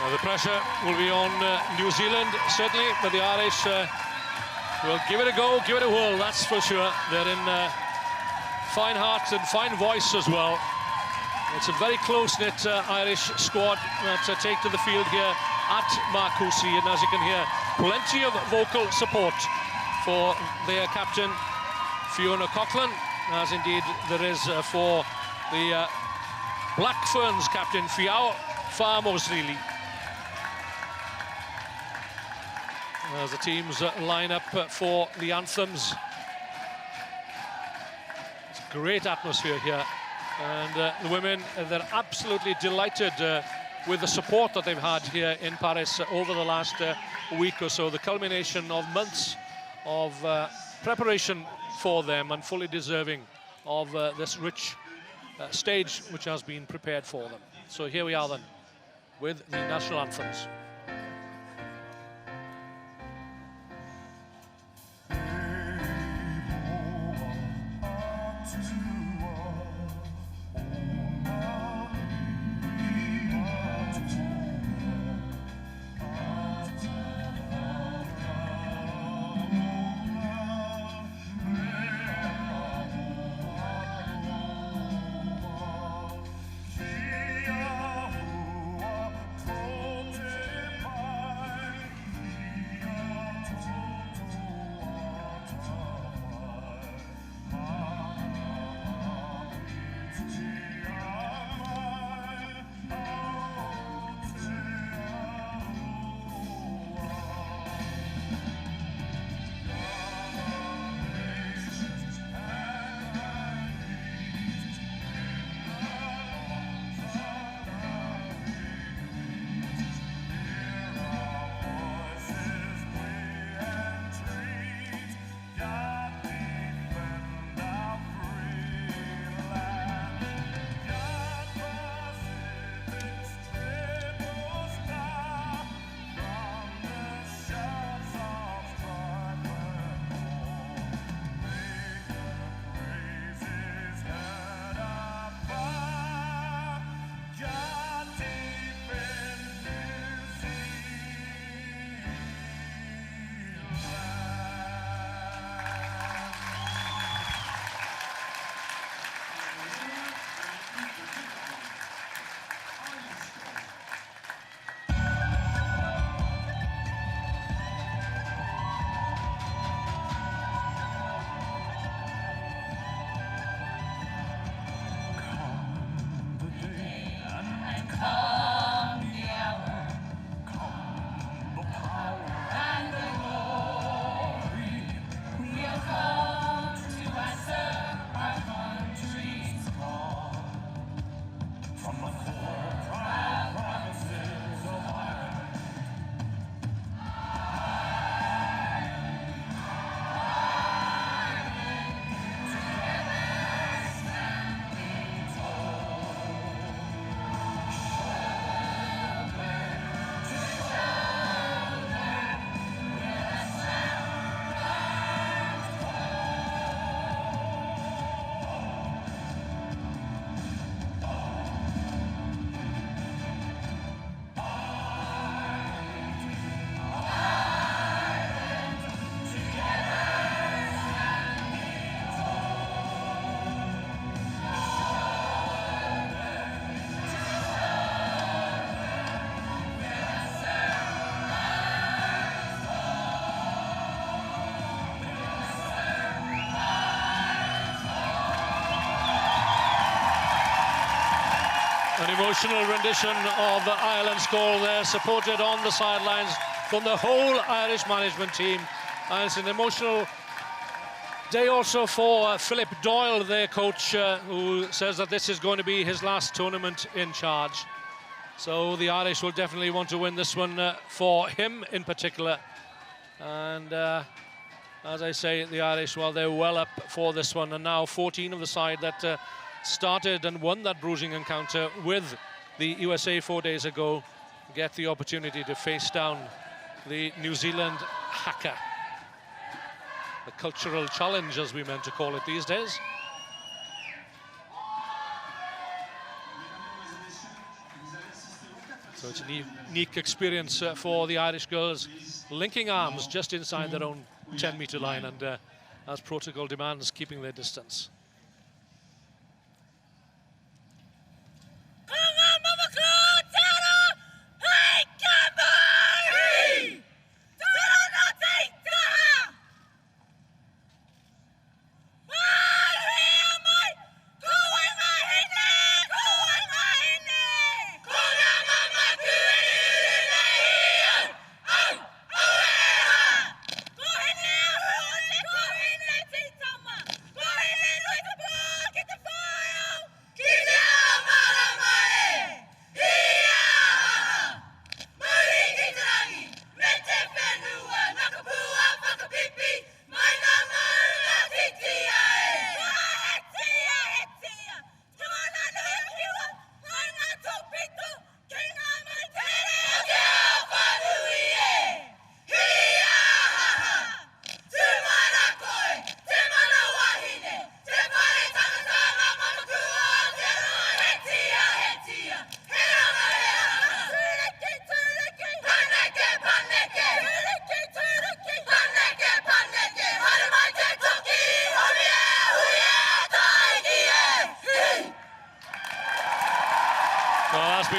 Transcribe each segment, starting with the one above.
Well, the pressure will be on New Zealand, certainly, but the Irish will give it a go, give it a whirl, that's for sure. They're in fine heart and fine voice as well. It's a very close-knit Irish squad that take to the field here at Marcoussis, and as you can hear, plenty of vocal support for their captain, Fiona Coughlin, as indeed there is for the Black Ferns captain, Fiao Farmosrili. As the teams line up for the anthems. It's a great atmosphere here. And the women, they're absolutely delighted with the support that they've had here in Paris over the last week or so. The culmination of months of preparation for them, and fully deserving of this rich stage which has been prepared for them. So here we are then with the national anthems. An emotional rendition of Ireland's call there, supported on the sidelines from the whole Irish management team. And it's an emotional day also for Philip Doyle, their coach, who says that this is going to be his last tournament in charge. So the Irish will definitely want to win this one for him in particular. And as I say, the Irish, well, they're well up for this one. And now 14 of the side that started and won that bruising encounter with the USA 4 days ago get the opportunity to face down the New Zealand Haka. The cultural challenge, as we meant to call it these days. So it's a unique experience for the Irish girls, linking arms just inside their own 10-metre line, and as protocol demands, keeping their distance.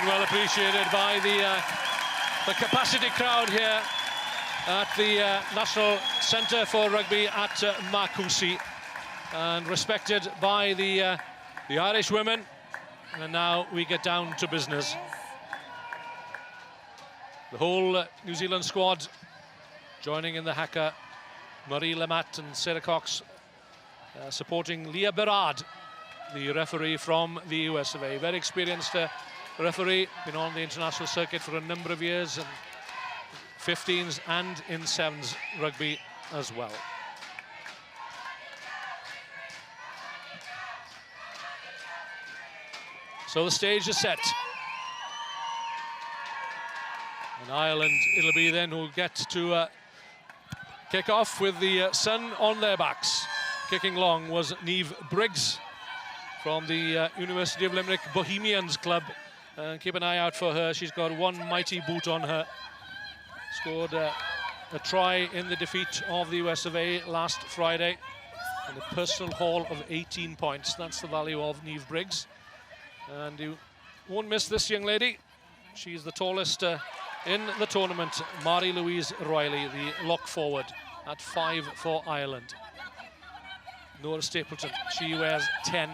Well appreciated by the capacity crowd here at the National Centre for Rugby at Makusi, and respected by the Irish women. And now we get down to business. The whole New Zealand squad joining in the Haka. Marie Lamat and Sarah Cox supporting Leah Berard, the referee from the US of A. Very experienced referee, been on the international circuit for a number of years, and 15s and in 7s rugby as well. So the stage is set. And Ireland, it'll be then who'll get to kick off with the sun on their backs. Kicking long was Niamh Briggs from the University of Limerick Bohemians Club. Keep an eye out for her. She's got one mighty boot on her. Scored a try in the defeat of the US of A last Friday, and a personal haul of 18 points. That's the value of Niamh Briggs. And you won't miss this young lady. She's the tallest in the tournament. Marie-Louise Riley, the lock forward, at 5 for Ireland. Nora Stapleton, she wears 10.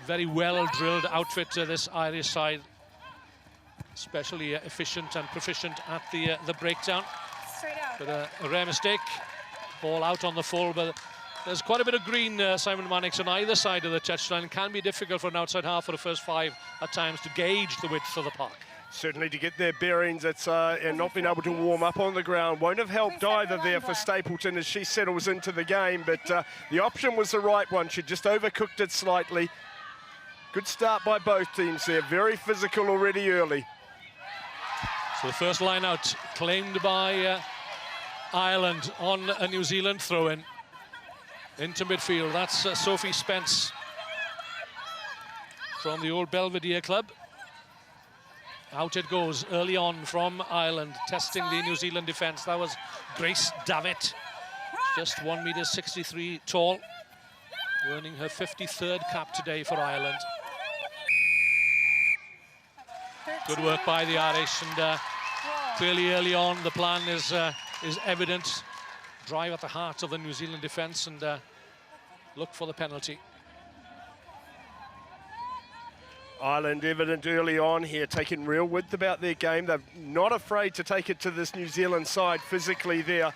Very well drilled outfit to this Irish side. Especially efficient and proficient at the breakdown. Straight out. But a rare mistake. Ball out on the full, but there's quite a bit of green, Simon Mannix, on either side of the touchline. It can be difficult for an outside half for the first 5 at times to gauge the width of the park. Certainly to get their bearings, it's and not being able to warm up on the ground won't have helped either there for Stapleton as she settles into the game, but the option was the right one. She just overcooked it slightly. Good start by both teams there, very physical already early. So the first line out claimed by Ireland on a New Zealand throw-in into midfield. That's Sophie Spence from the old Belvedere club. Out it goes early on from Ireland, testing the New Zealand defence. That was Grace Davitt, just 1.63 meters tall, earning her 53rd cap today for Ireland. Good work by the Irish, and clearly early on the plan is evident. Drive at the heart of the New Zealand defence and look for the penalty. Ireland evident early on here, taking real width about their game. They're not afraid to take it to this New Zealand side physically there.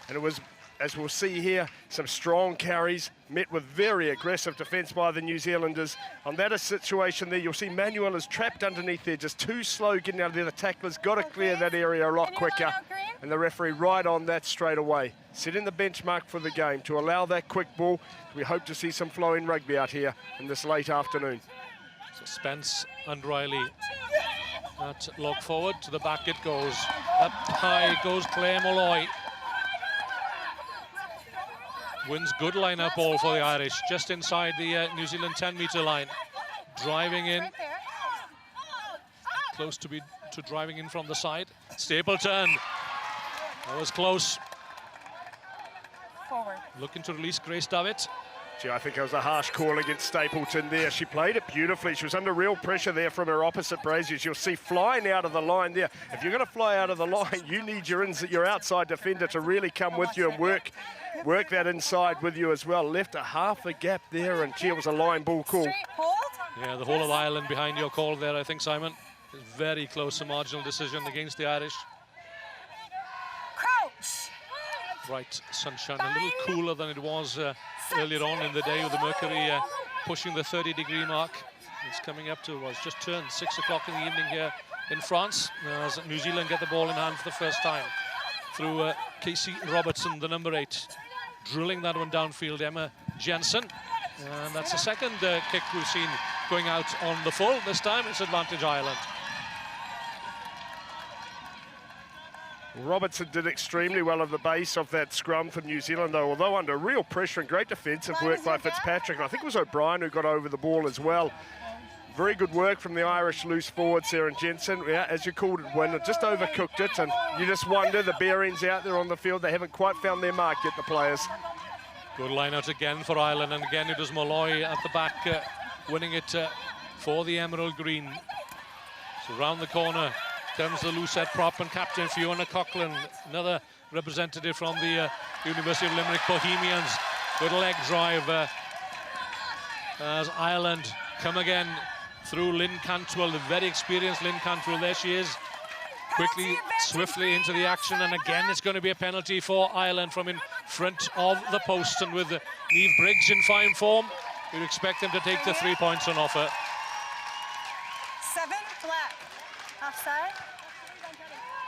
And it was, as we'll see here, some strong carries, met with very aggressive defence by the New Zealanders. On that situation there, you'll see Manuel is trapped underneath there, just too slow getting out of there. The tackler's got to clear that area a lot quicker. And the referee right on that straight away. Setting the benchmark for the game to allow that quick ball. We hope to see some flowing rugby out here in this late afternoon. So Spence and Riley at lock forward. To the back it goes. Up high goes Claire Molloy. Wins good line-out ball for the Irish, just inside the New Zealand 10-metre line. Driving in. Close to be to driving in from the side. Stapleton. That was close. Forward. Looking to release Grace Davitt. Gee, I think it was a harsh call against Stapleton there. She played it beautifully. She was under real pressure there from her opposite braziers. You'll see flying out of the line there. If you're going to fly out of the line, you need your outside defender to really come with you and work that inside with you as well. Left a half a gap there, and gee, it was a line ball call. Yeah, the whole of Ireland behind your call there, I think, Simon. Very close, a marginal decision against the Irish. Crouch. Bright sunshine, a little cooler than it was earlier on in the day with the mercury pushing the 30-degree mark. It's coming up to, well, it's just turned 6 o'clock in the evening here in France as New Zealand get the ball in hand for the first time through Casey Robertson, the number 8, drilling that one downfield, Emma Jensen. And that's the second kick we've seen going out on the full. This time it's advantage Ireland. Robertson did extremely well at the base of that scrum for New Zealand, though, although under real pressure and great defensive work by Fitzpatrick. And I think it was O'Brien who got over the ball as well. Very good work from the Irish loose forward, Sarah Jensen. Yeah, as you called it, when it just overcooked it, and you just wonder, the bearings out there on the field, they haven't quite found their mark yet, the players. Good line out again for Ireland, and again it was Molloy at the back winning it for the Emerald Green. So round the corner comes the Lucette prop and captain Fiona Coughlin, another representative from the University of Limerick Bohemians. Good leg drive as Ireland come again through Lynn Cantwell, the very experienced Lynn Cantwell. There she is, quickly, swiftly into the action, and again it's going to be a penalty for Ireland from in front of the post. And with Niamh Briggs in fine form, you'd expect them to take the 3 points on offer. 7 black. Offside.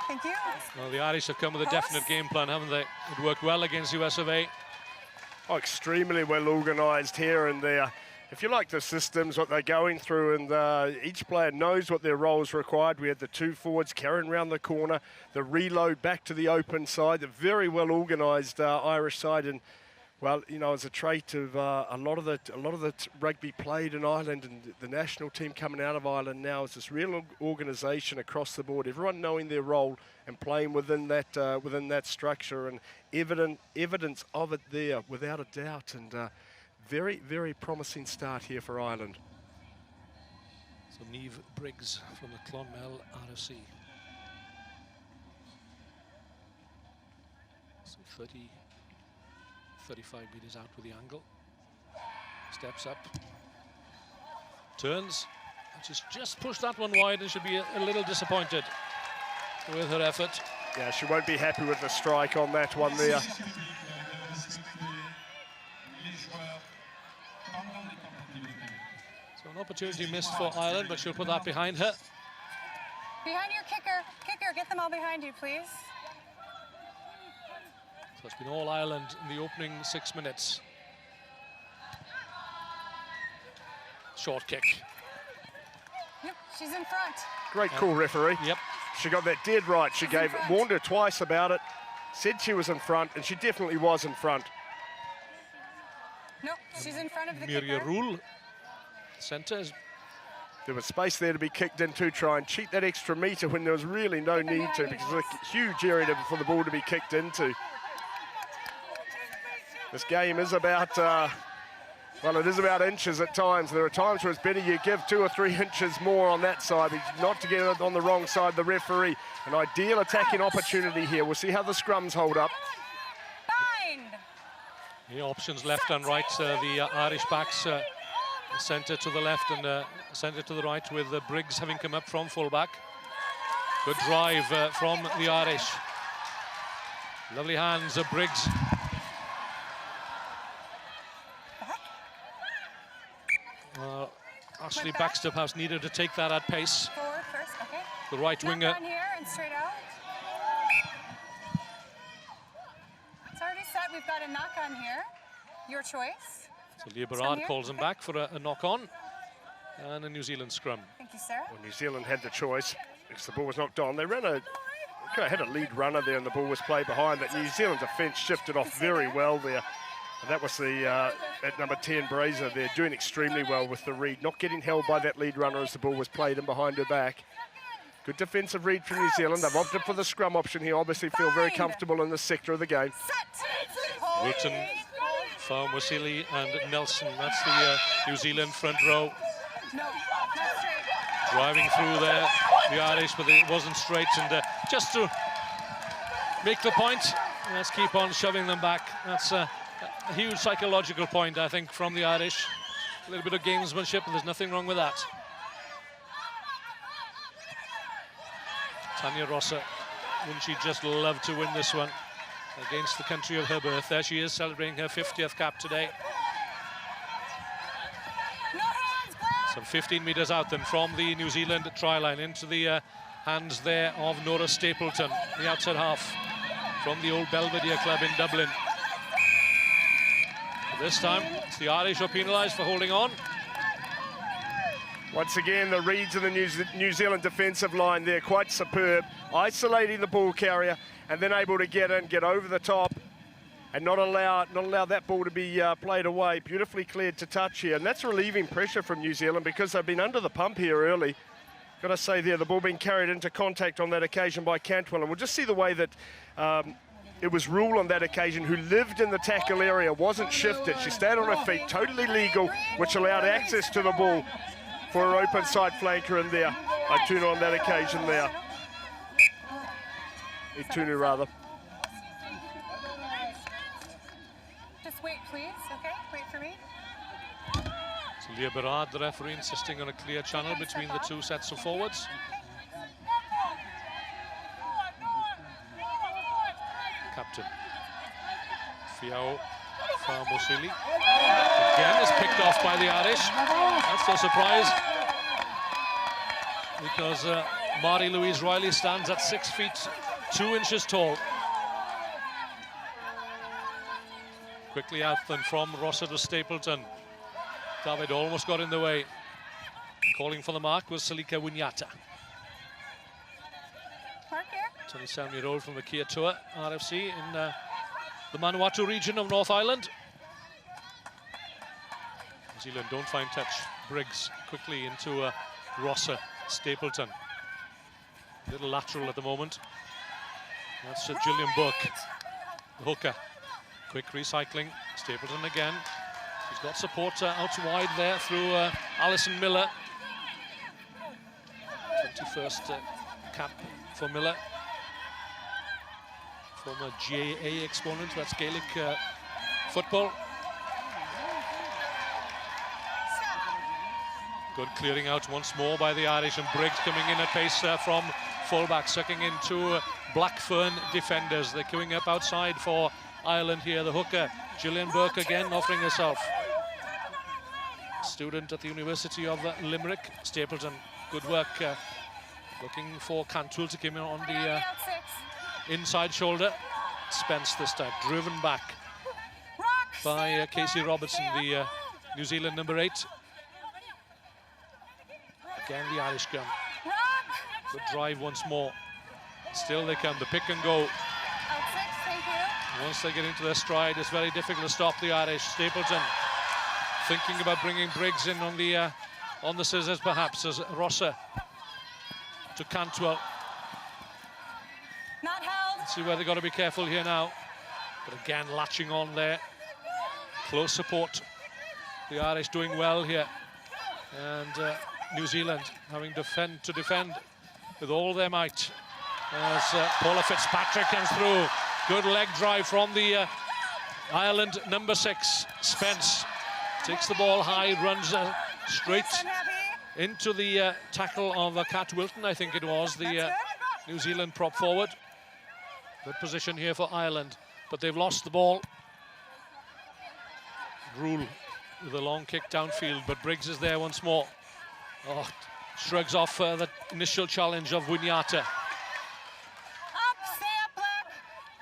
Thank you. Well, the Irish have come with a definite game plan, haven't they? It worked well against US of A. Oh, extremely well organised here and there. If you like the systems, what they're going through, and each player knows what their roles required. We had the 2 forwards carrying around the corner, the reload back to the open side, the very well organised Irish side. And well, you know, as a trait of a lot of the rugby played in Ireland, and the national team coming out of Ireland now is this real organisation across the board. Everyone knowing their role and playing within that structure, and evidence of it there without a doubt. And very, very promising start here for Ireland. So Niamh Briggs from the Clonmel RFC. So 35 metres out with the angle. Steps up. Turns. She's just pushed that one wide and should be a little disappointed with her effort. Yeah, she won't be happy with the strike on that one there. So an opportunity missed for Ireland, but she'll put that behind her. Behind your kicker. Kicker, get them all behind you, please. So it's been all Ireland in the opening 6 minutes. Short kick. Yep, she's in front. Great call, referee. Yep. She got that dead right. She warned her twice about it, said she was in front, and she definitely was in front. Nope, she's in front of the Miria kicker. Rule. Centres. There was space there to be kicked in to try and cheat that extra metre when there was really no need to, because it was a huge area for the ball to be kicked into. This game is about, well, it is about inches at times. There are times where it's better you give 2 or 3 inches more on that side, but not to get it on the wrong side of the referee. An ideal attacking opportunity here. We'll see how the scrums hold up. Bind. The options left and right. The Irish backs centre to the left and centre to the right, with Briggs having come up from fullback. Good drive from the Irish. Lovely hands of Briggs. Ashley Baxter perhaps needed to take that at pace. Forward first, okay. The right winger. Knock on here and straight out. It's already set. We've got a knock on here. Your choice. So Leah Barrard calls him back for a knock on. And a New Zealand scrum. Thank you, Sarah. Well, New Zealand had the choice because the ball was knocked on. They had a lead runner there, and the ball was played behind that. New Zealand defence shifted off very well there. And that was the at number 10, Brazier there, doing extremely well with the read, not getting held by that lead runner as the ball was played in behind her back. Good defensive read from New Zealand. They've opted for the scrum option here. Obviously feel very comfortable in this sector of the game. Wilton, Wasili and Nelson. That's the New Zealand front row. Driving through there, the Irish, but it wasn't straight. And just to make the point, let's keep on shoving them back. That's a huge psychological point, I think, from the Irish. A little bit of gamesmanship, and there's nothing wrong with that. Tanya Rossa, wouldn't she just love to win this one against the country of her birth? There she is, celebrating her 50th cap today. Some 15 metres out then from the New Zealand try line into the hands there of Nora Stapleton, the outside half from the old Belvedere club in Dublin. But this time, it's the Irish who are penalised for holding on. Once again, the reads of the New Zealand defensive line there, quite superb. Isolating the ball carrier and then able to get in, get over the top and not allow that ball to be played away. Beautifully cleared to touch here. And that's relieving pressure from New Zealand because they've been under the pump here early. Got to say there, the ball being carried into contact on that occasion by Cantwell. And we'll just see the way that it was Rule on that occasion, who lived in the tackle area, wasn't shifted. She stayed on her feet, totally legal, which allowed access to the ball for her open side flanker in there. Itunu on that occasion there. Itunu, rather. Just wait, please, okay? Wait for me. It's Leah Berard, the referee, insisting on a clear channel between the two sets of forwards. Captain Fiao Famusili again is picked off by the Irish. That's no surprise, because Marie-Louise Riley stands at 6 feet 2 inches tall. Quickly out then from Rossa to Stapleton. David almost got in the way. Calling for the mark was Salika Winyata. Mark here. 27-year-old from the Kia Tour RFC in the Manawatu region of North Island. New Zealand don't find touch. Briggs quickly into Rossa, Stapleton. Little lateral at the moment. That's Gillian Burke, the hooker. Quick recycling, Stapleton again. She's got support out wide there through Alison Miller. 21st cap for Miller. Former GAA exponent, that's Gaelic football. Good clearing out once more by the Irish, and Briggs coming in at pace from fullback, sucking into Blackfern defenders. They're queuing up outside for Ireland here. The hooker, Gillian Burke, again offering herself. Student at the University of Limerick. Stapleton, good work. Looking for Cantwell to come in on the inside shoulder. Spence this time, driven back by Casey Robertson, the New Zealand number 8. Again, the Irish gun. Good drive once more. Still they come, the pick and go. Once they get into their stride, it's very difficult to stop the Irish. Stapleton thinking about bringing Briggs in on the scissors, perhaps, as Rossa to Cantwell. Not held. Let's see where they've got to be careful here now. But again, latching on there. Close support. The Irish doing well here. And New Zealand having to defend with all their might. As Paula Fitzpatrick comes through. Good leg drive from the Ireland number 6, Spence. Takes the ball high, runs straight into the tackle of Kat Wilton, I think it was, the New Zealand prop forward. Good position here for Ireland, but they've lost the ball. Rule with a long kick downfield, but Briggs is there once more. Oh, shrugs off the initial challenge of Winyata.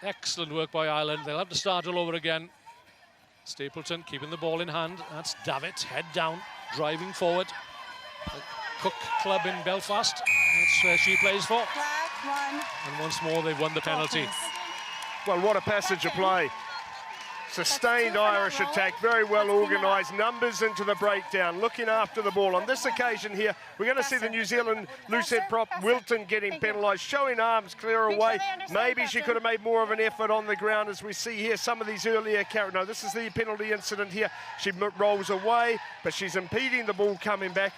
Excellent work by Ireland. They'll have to start all over again. Stapleton keeping the ball in hand. That's Davitt, head down, driving forward. The Cook Club in Belfast, that's where she plays for. And once more, they've won the penalty. Well, what a passage of play. Sustained Irish attack, very well organised, numbers into the breakdown, looking after the ball. On this occasion here, we're going to see the New Zealand loosehead prop, Wilton, getting penalised, showing arms clear away. Maybe she could have made more of an effort on the ground, as we see here some of these earlier no, this is the penalty incident here. She rolls away, but she's impeding the ball coming back.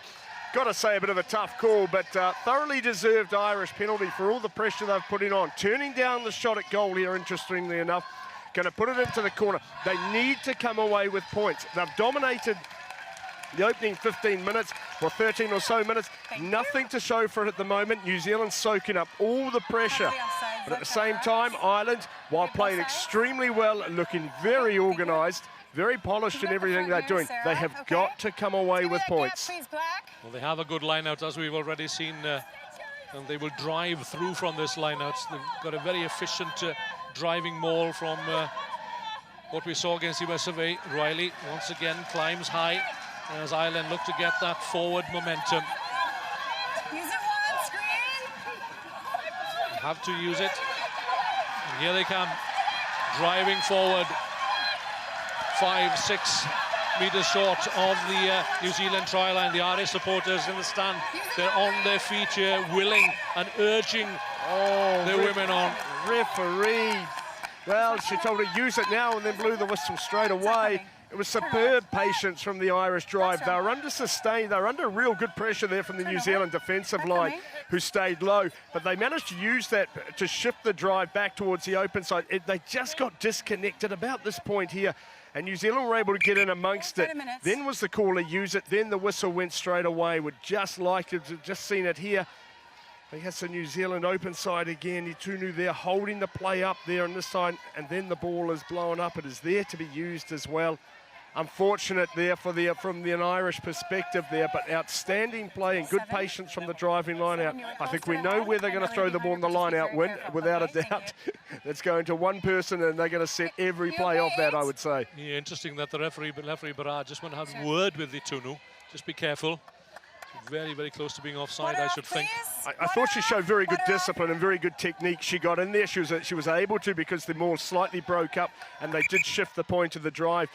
Got to say, a bit of a tough call, but thoroughly deserved Irish penalty for all the pressure they've put on. Turning down the shot at goal here, interestingly enough. Going to put it into the corner. They need to come away with points. They've dominated the opening 15 minutes, or 13 or so minutes. Nothing to show for it at the moment. New Zealand soaking up all the pressure. But at the same time, Ireland, while playing extremely well and looking very organised, very polished in everything they're doing, they have got to come away with points. Well, they have a good line-out, as we've already seen, and they will drive through from this line-out. They've got a very efficient driving maul from what we saw against the US of A. Riley once again climbs high as Ireland look to get that forward momentum. Use it on screen. Have to use it. And here they come, driving forward, 5-6 metres short of the New Zealand try line. The Irish supporters in the stand, they're on their feet here, willing and urging their women on. Referee, well, she told her use it now and then blew the whistle straight away. It was superb patience from the Irish drive. They were under sustained, they were under real good pressure there from the New Zealand defensive line, who stayed low, but they managed to use that to shift the drive back towards the open side. They just got disconnected about this point here, and New Zealand were able to get in amongst it. Then was the caller, use it, then the whistle went straight away. Would just like to just seen it here. I guess the New Zealand open side again. Itunu there holding the play up there on this side, and then the ball is blown up. It is there to be used as well. Unfortunate there for from an Irish perspective there, but outstanding play and good patience from the driving line out. I think we know where they're going to throw the ball in the line out, without a doubt. It's going to one person, and they're going to set every play off that, I would say. Yeah, interesting that the referee Barrage just went to have a word with Itunu. Just be careful. Very, very close to being offside, I should think. I thought she showed very good discipline and very good technique. She got in there. She was able to, because the maul slightly broke up, and they did shift the point of the drive.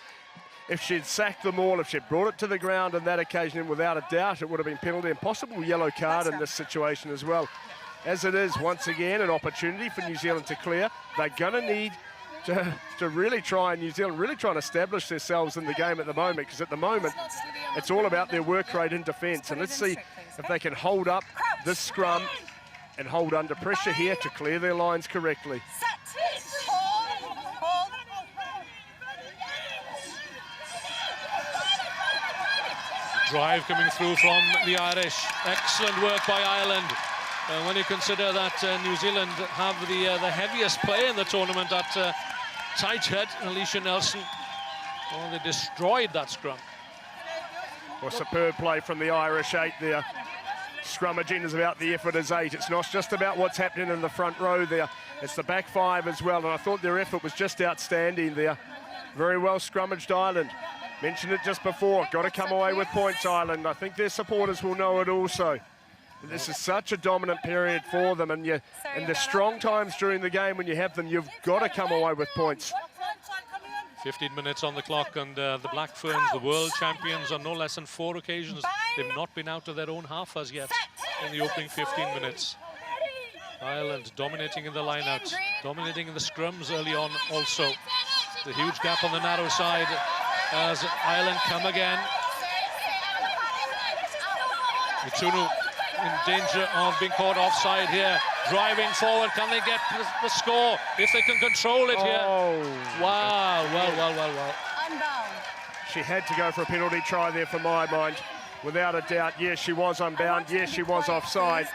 If she'd sacked the maul, if she'd brought it to the ground on that occasion, without a doubt, it would have been penalty and possible yellow card in this situation as well. As it is, once again, an opportunity for New Zealand to clear. They're going to need to really try, and New Zealand really trying to establish themselves in the game at the moment, because at the moment it's all about their work rate in defence. And let's see if they can hold up this scrum and hold under pressure here to clear their lines correctly. Drive coming through from the Irish. Excellent work by Ireland. When you consider that New Zealand have the heaviest play in the tournament at tight head, Alicia Nelson. Well, they destroyed that scrum. Well, superb play from the Irish 8 there. Scrummaging is about the effort as 8. It's not just about what's happening in the front row there. It's the back 5 as well, and I thought their effort was just outstanding there. Very well scrummaged, Ireland. Mentioned it just before. Got to come away with points, Ireland. I think their supporters will know it also. This is such a dominant period for them, and in the strong times during the game when you have them, you've got to come away with points. 15 minutes on the clock, and the Black Ferns, the world champions, on no less than 4 occasions. They've not been out of their own half as yet in the opening 15 minutes. Ireland dominating in the lineouts, dominating in the scrums early on also. The huge gap on the narrow side as Ireland come again. Itunu in danger of being caught offside here. Driving forward, can they get the score? If they can control it here. Wow, well. Unbound. She had to go for a penalty try there for my mind. Without a doubt, yes, she was unbound. Yes, she was offside.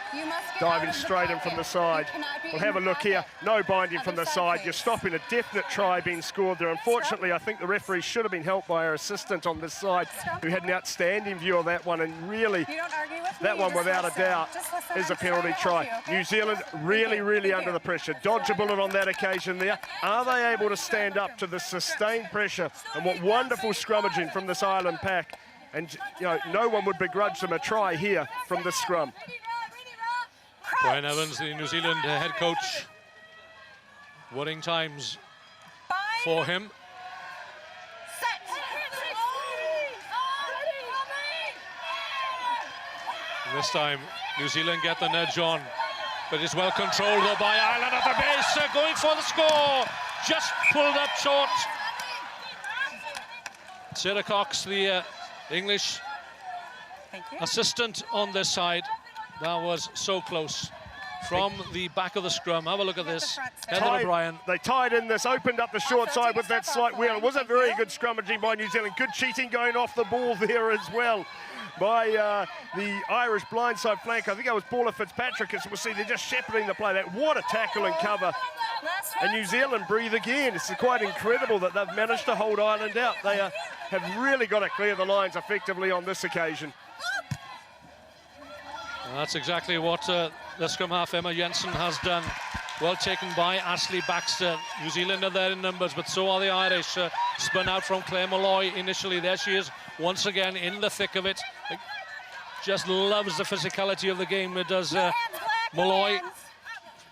Diving straight in from the side. We'll have a look here. No binding from the side. You're stopping a definite try being scored there. Unfortunately, I think the referee should have been helped by her assistant on this side, who had an outstanding view of that one. And really, that one, without a doubt, is a penalty try. New Zealand really under the pressure. Dodge a bullet on that occasion there. Are they able to stand up to the sustained pressure? And what wonderful scrummaging from this Ireland pack. And, you know, no one would begrudge them a try here from the scrum. Brian Evans, the New Zealand head coach. Worrying times for him. This time, New Zealand get the nudge on, but it's well controlled though by Ireland at the base, going for the score. Just pulled up short. Sarah Cox, the English assistant on this side. That was so close from the back of the scrum. Have a look at this. Heather O'Brien. They tied in this, opened up the short side with that slight wheel. It was a very good scrummaging by New Zealand. Good cheating going off the ball there as well by the Irish blindside flank. I think that was Paula Fitzpatrick. As we'll see, they're just shepherding the play. What a tackle and cover. And New Zealand breathe again. It's quite incredible that they've managed to hold Ireland out. They have really got to clear the lines effectively on this occasion. And that's exactly what the scrum half Emma Jensen has done. Well taken by Ashley Baxter. New Zealand are there in numbers, but so are the Irish. Spun out from Claire Malloy initially. There she is once again in the thick of it. Just loves the physicality of the game. It does Malloy.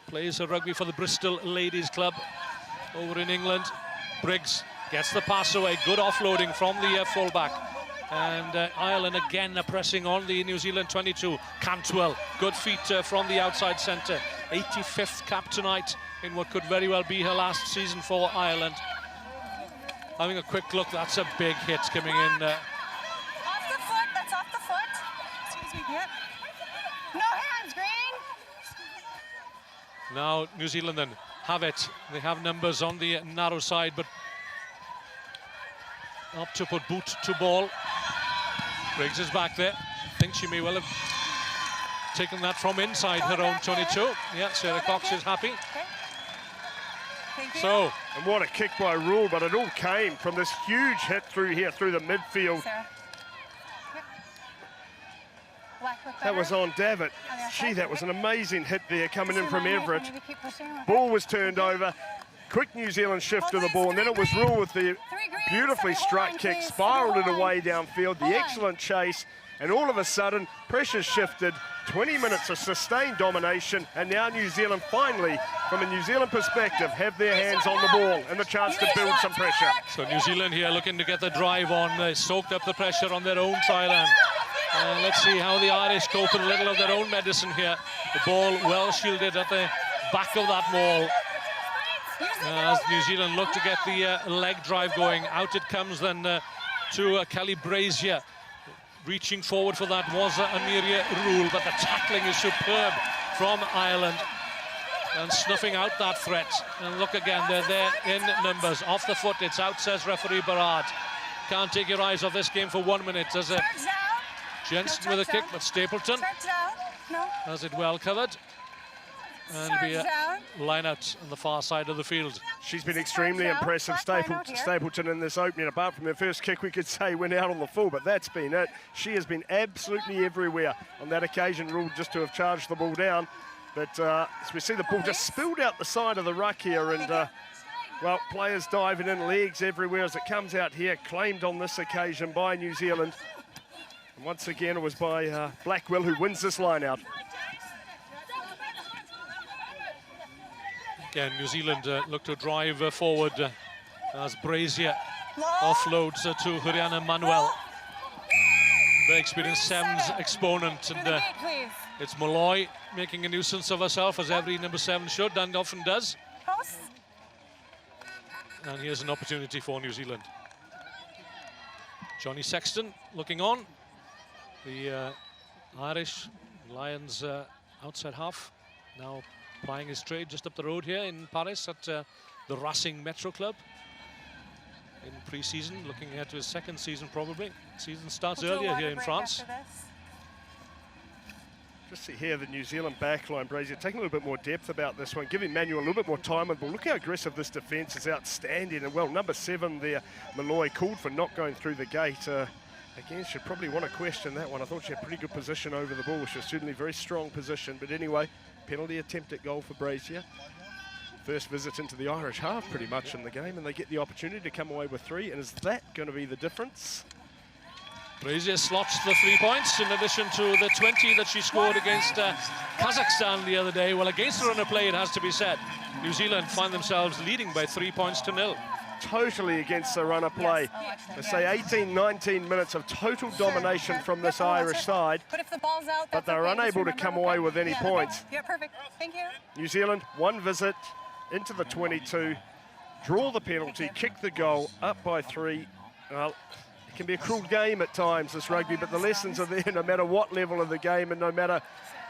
Plays her rugby for the Bristol Ladies Club over in England. Briggs gets the pass away. Good offloading from the fullback. And Ireland again pressing on the New Zealand 22. Cantwell, good feet from the outside centre. 85th cap tonight in what could very well be her last season for Ireland. Having a quick look, that's a big hit coming in. Off the foot, that's off the foot. Excuse me, yep. No hands, Green. Now New Zealand then have it. They have numbers on the narrow side, but up to put boot to ball. Briggs is back there. I think she may well have taken that from inside her own 22. Yeah, Sarah Cox is happy. So, and what a kick by Rule, but it all came from this huge hit through here, through the midfield. That was on Davitt. Gee, that was an amazing hit there coming in from Everett. Ball was turned over. Quick New Zealand shift to the ball, and then it was Rule with the beautifully struck kick, spiraled it away downfield, the excellent chase, and all of a sudden, pressure shifted, 20 minutes of sustained domination, and now New Zealand finally, from a New Zealand perspective, have their hands on the ball and the chance to build some pressure. So New Zealand here looking to get the drive on. They soaked up the pressure on their own try line. Let's see how the Irish cope with a little of their own medicine here. The ball well shielded at the back of that maul. As New Zealand look to get the leg drive going, out it comes then to Kelly Brazier. Reaching forward for that was Amelia Rule, but the tackling is superb from Ireland and snuffing out that threat. And look again, they're there in numbers. Off the foot, it's out, says referee Barrard. Can't take your eyes off this game for 1 minute. There's a Jensen with a kick, but Stapleton has it well covered. And be a line out on the far side of the field. She's been extremely impressive, Stapleton, in this opening. Apart from her first kick, we could say went out on the full, but that's been it. She has been absolutely everywhere. On that occasion, Ruled just to have charged the ball down. But as we see the ball just spilled out the side of the ruck here, and well, players diving in, legs everywhere as it comes out here, claimed on this occasion by New Zealand. And once again, it was by Blackwell who wins this line out. Again, New Zealand look to drive forward as Brazier offloads to Huriana Manuel. Very experienced Sevens exponent, and it's Malloy making a nuisance of herself, as every number 7 should and often does. And here's an opportunity for New Zealand. Johnny Sexton looking on. The Irish Lions outside half now plying his trade just up the road here in Paris at the Racing Metro Club in pre-season, looking ahead to his second season probably. Season starts earlier here in France. Just see here the New Zealand backline, Brazier taking a little bit more depth about this one, giving Manuel a little bit more time on the ball. Look how aggressive this defence is, outstanding. And well, number 7 there, Malloy, called for not going through the gate. Again, should probably want to question that one. I thought she had pretty good position over the ball. She was certainly very strong position, but anyway, penalty attempt at goal for Brazier. First visit into the Irish half pretty much in the game, and they get the opportunity to come away with 3, and is that going to be the difference? Brazier slots the 3 points in addition to the 20 that she scored against Kazakhstan the other day. Well, against the run of play, it has to be said, New Zealand find themselves leading by 3 points to 0. totally against the runner play. Let's say 18, 19 minutes of total domination from this Irish side, But if the ball's out, but they're unable to come away with any points. Yeah, perfect. Thank you. New Zealand, one visit into the 22, draw the penalty, kick the goal, up by 3. Well, it can be a cruel game at times, this rugby, but the lessons are there no matter what level of the game and no matter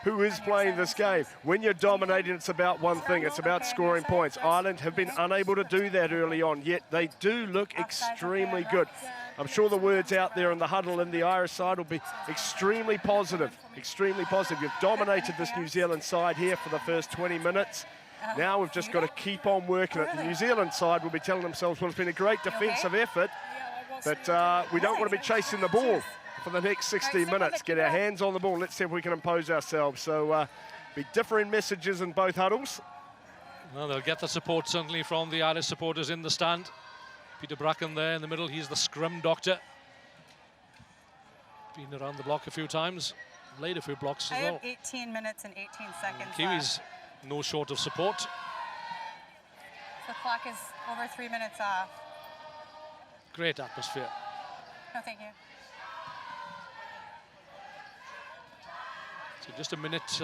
who is playing this game. When you're dominating, it's about one thing, it's about scoring points. Ireland have been unable to do that early on, yet they do look extremely good. I'm sure the words out there in the huddle in the Irish side will be extremely positive, extremely positive. You've dominated this New Zealand side here for the first 20 minutes. Now we've just got to keep on working it. The New Zealand side will be telling themselves, well, it's been a great defensive effort, but we don't want to be chasing the ball for the next 60 minutes. Get our hands on the ball. Let's see if we can impose ourselves. So be differing messages in both huddles. Well, they'll get the support certainly from the Irish supporters in the stand. Peter Bracken there in the middle. He's the scrum doctor. Been around the block a few times. Laid a few blocks as well. I have 18 minutes and 18 seconds Kiwis no short of support. The clock is over 3 minutes off. Great atmosphere. No, thank you. So just a minute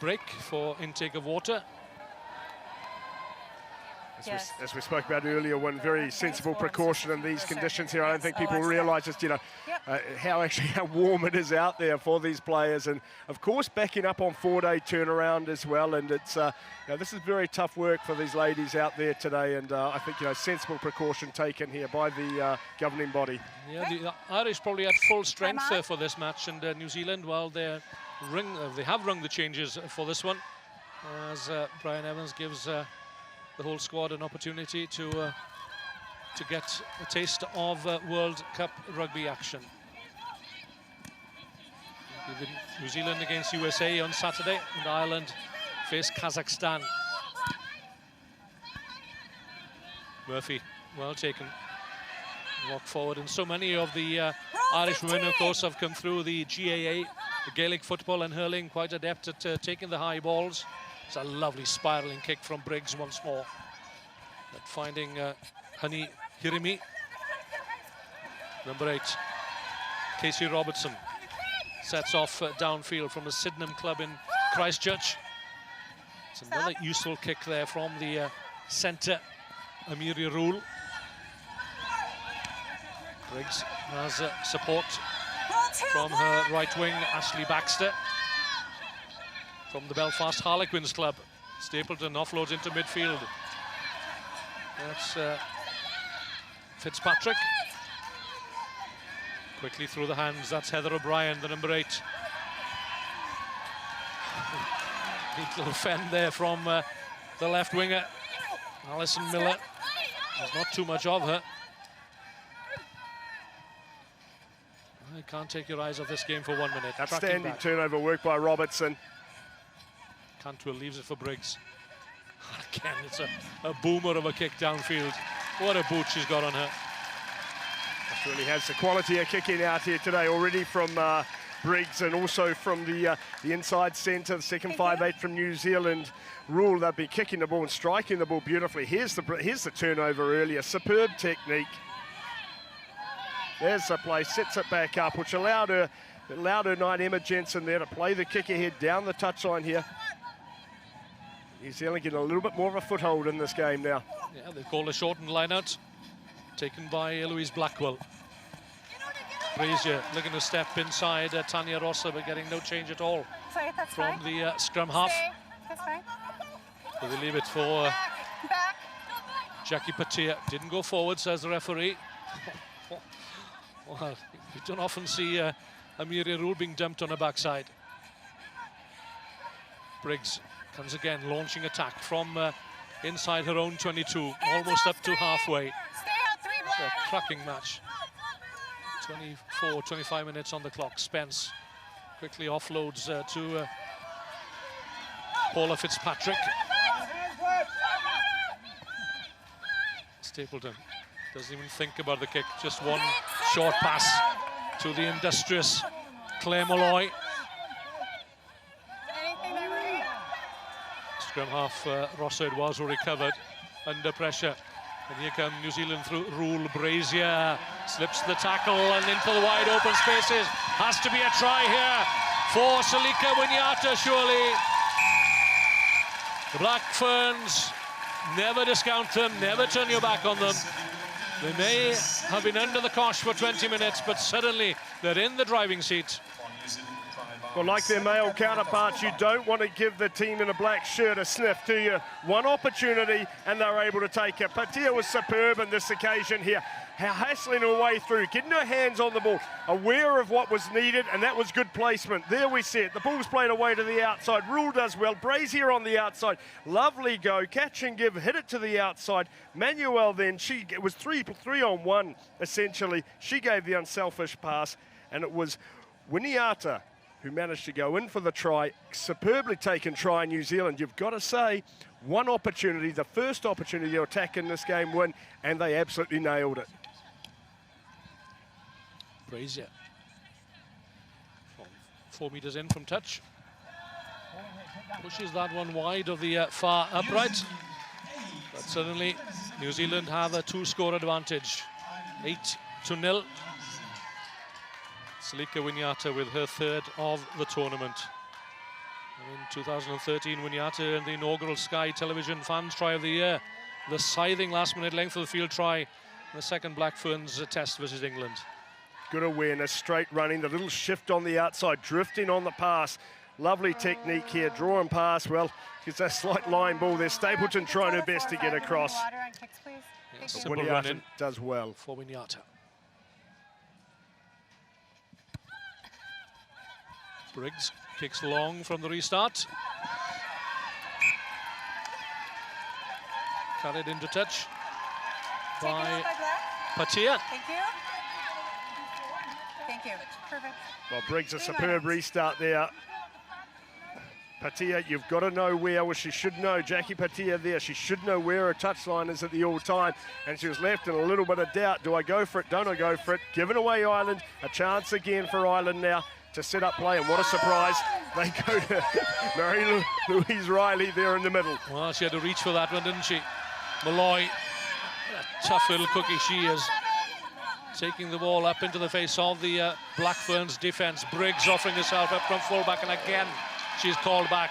break for intake of water. As we spoke about earlier, one very sensible precaution in these conditions here. I don't think people realise just, how warm it is out there for these players, and of course backing up on 4-day turnaround as well. And it's this is very tough work for these ladies out there today, and I think sensible precaution taken here by the governing body. Yeah, the Irish probably at full strength for this match, and New Zealand, well, they have rung the changes for this one, as Brian Evans gives the whole squad an opportunity to get a taste of World Cup rugby action. New Zealand against USA on Saturday, and Ireland face Kazakhstan. Murphy, well taken. Walk forward, and so many of the Irish women, of course, have come through the GAA, the Gaelic football and hurling, quite adept at taking the high balls. It's a lovely spiralling kick from Briggs once more. But finding Honey Hirimi. Number 8, Casey Robertson. Sets off downfield from the Sydenham club in Christchurch. It's another useful kick there from the centre, Amiri Rule. Briggs has support from her right wing, Ashley Baxter. From the Belfast Harlequins club, Stapleton offloads into midfield. That's Fitzpatrick. Quickly through the hands, that's Heather O'Brien, the number 8. Neat little fend there from the left winger, Alison Miller. There's not too much of her. You can't take your eyes off this game for 1 minute. Outstanding turnover work by Robertson. Cantwell leaves it for Briggs. Again, it's a boomer of a kick downfield. What a boot she's got on her. That really has the quality of kicking out here today already from Briggs, and also from the inside centre, the second 5'8" from New Zealand. Rule, they'll be kicking the ball and striking the ball beautifully. Here's the turnover earlier. Superb technique. There's the play, sets it back up, which allowed her knight Emma Jensen there to play the kick ahead down the touchline here. New Zealand getting a little bit more of a foothold in this game now. Yeah, they call a shortened line-out, taken by Eloise Blackwell. Brazier looking to step inside Tanya Rossa, but getting no change at all from the scrum half. So they leave it for Jackie Patia. Didn't go forward, says the referee. Well, you don't often see Amiri Rule being dumped on her backside. Briggs comes again, launching attack from inside her own 22, almost up to halfway. It's a cracking match. 24, 25 minutes on the clock. Spence quickly offloads to Paula Fitzpatrick. Stapleton doesn't even think about the kick, just one short pass to the industrious Claire Molloy. Scrum half Rossard was recovered under pressure. And here come New Zealand through Rule. Brazier slips the tackle and into the wide open spaces. Has to be a try here for Salika Winyata, surely. The Black Ferns, never discount them, never turn your back on them. They may have been under the cosh for 20 minutes, but suddenly they're in the driving seat. Well, like their male counterparts, you don't want to give the team in a black shirt a sniff, do you? One opportunity, and they're able to take it. Patia was superb on this occasion here, hassling her way through, getting her hands on the ball, aware of what was needed, and that was good placement. There we see it. The ball's played away to the outside. Rule does well. Brazier on the outside. Lovely go. Catch and give. Hit it to the outside. Manuel then, it was three on one, essentially. She gave the unselfish pass, and it was Winiata who managed to go in for the try. Superbly taken try in New Zealand. You've got to say, one opportunity, the first opportunity to attack in this game win, and they absolutely nailed it. Brazier. 4 meters in from touch. Pushes that one wide of the far upright. But suddenly, New Zealand have a 2-score advantage. 8-0. Salika Winyata with her third of the tournament. And in 2013, Winyata in the inaugural Sky Television Fans Try of the Year. The scything last-minute length of the field try. The second Black Ferns test versus England. Good awareness, straight running, the little shift on the outside, drifting on the pass. Lovely technique here, draw and pass. Well, it's a slight line ball there. Stapleton trying her best to get across. Yeah, simple run in does well. for Winyata. Briggs kicks long from the restart. Carried into touch by Patia. Thank you. Thank you. Perfect. Well, Briggs, a superb restart there. Patia, you've got to know where, well, she should know, Jackie Patia there, she should know where her touchline is at the all time, and she was left in a little bit of doubt. Do I go for it? Don't I go for it? Given away Ireland, a chance again for Ireland now to set up play, and what a surprise. They go to Mary Louise Riley there in the middle. Well, she had to reach for that one, didn't she? Malloy, a tough little cookie she is. Taking the ball up into the face of the Black Ferns defence. Briggs offering herself up from fullback, and again she's called back.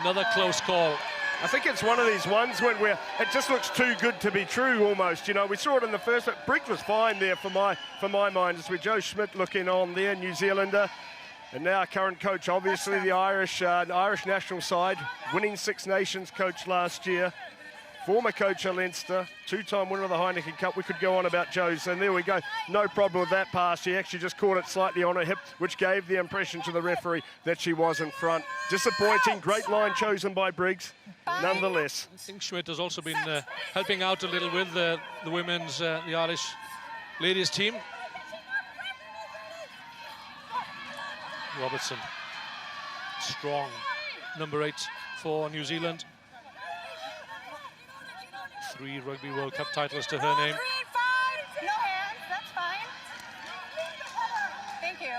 Another close call. I think it's one of these ones where it just looks too good to be true almost. You know, we saw it in the first, but Briggs was fine there for my mind. It's with Joe Schmidt looking on there, New Zealander. And now current coach, obviously the Irish national side, winning Six Nations coach last year. Former coach of Leinster, two-time winner of the Heineken Cup. We could go on about Joe's, and there we go. No problem with that pass. She actually just caught it slightly on her hip, which gave the impression to the referee that she was in front. Disappointing. Great line chosen by Briggs, nonetheless. I think Schmidt has also been helping out a little with the women's, the Irish ladies team. Robertson, strong, number 8 for New Zealand. 3 Rugby World Cup titles to her name. No hands, that's fine. Thank you.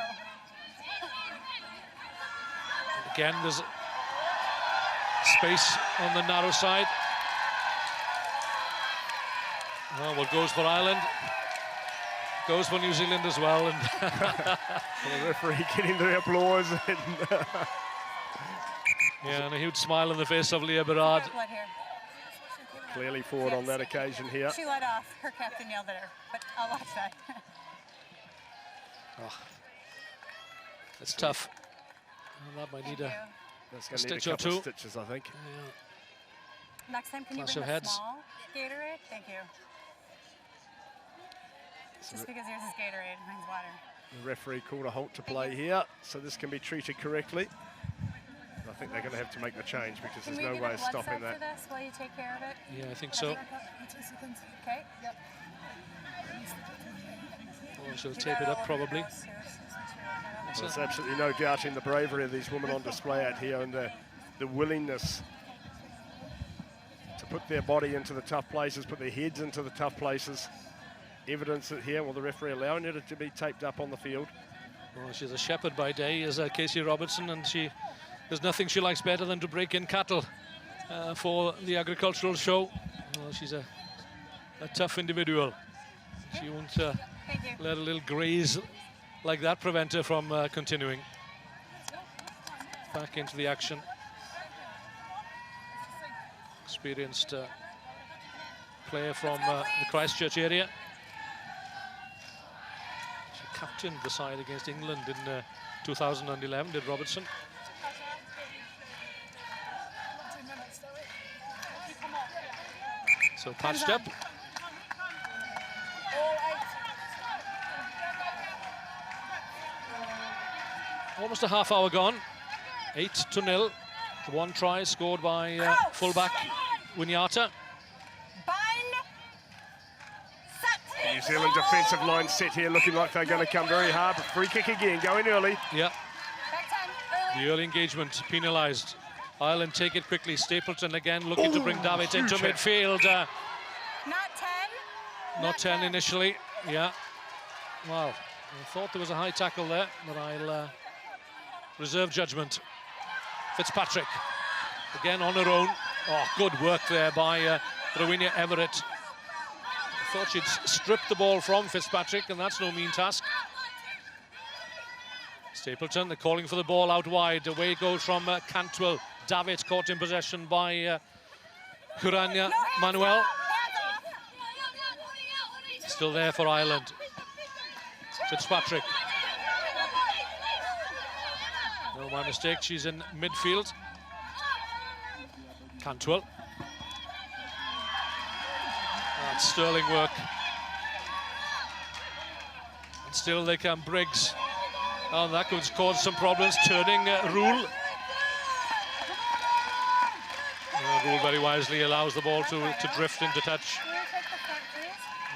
Again, there's space on the narrow side. Well, what goes for Ireland goes for New Zealand as well. And the referee getting the applause. Yeah, and a huge smile on the face of Leah Berard. Clearly forward on that occasion here. She let off. Her captain yelled at her, but I'll watch that. Oh, it's tough. Well, that might need a stitch or two. Stitches, I think. Yeah. Next time, can you bring a small Gatorade? Thank you. Just because yours is Gatorade, mine's water. The referee called a halt to play here, so this can be treated correctly. I think they're going to have to make the change because there's no way of stopping that. For this while you take care of it? Yeah, I think so. Okay. Yep. Well, she'll tape it up probably. There's absolutely no doubting the bravery of these women on display out here and the willingness to put their body into the tough places, put their heads into the tough places. Evidence it here, well, the referee allowing it to be taped up on the field. Well, she's a shepherd by day, is Casey Robertson, and there's nothing she likes better than to break in cattle for the agricultural show. Well, she's a a tough individual. She won't let a little graze like that prevent her from continuing. Back into the action. Experienced player from the Christchurch area. She captained the side against England in 2011, did Robertson. So patched up. Almost a half hour gone. 8-0. The one try scored by fullback Winyata. New Zealand defensive line set here, looking like they're going to come very hard. But free kick again, going early. Yeah. The early engagement penalised. Ireland take it quickly. Stapleton again looking to bring Davitt into midfield. Not 10. Not 10 initially. Yeah. Wow. I thought there was a high tackle there, but I'll reserve judgment. Fitzpatrick again on her own. Oh, good work there by Rowena Everett. I thought she'd stripped the ball from Fitzpatrick, and that's no mean task. Stapleton, they're calling for the ball out wide. Away it goes from Cantwell. Davitt caught in possession by Kuranya Manuel. Still there for Ireland. Fitzpatrick. No, my mistake, she's in midfield. Cantwell. That's sterling work. And still they come, Briggs. Oh, that could cause some problems, turning Rule. Rule very wisely allows the ball to drift into touch.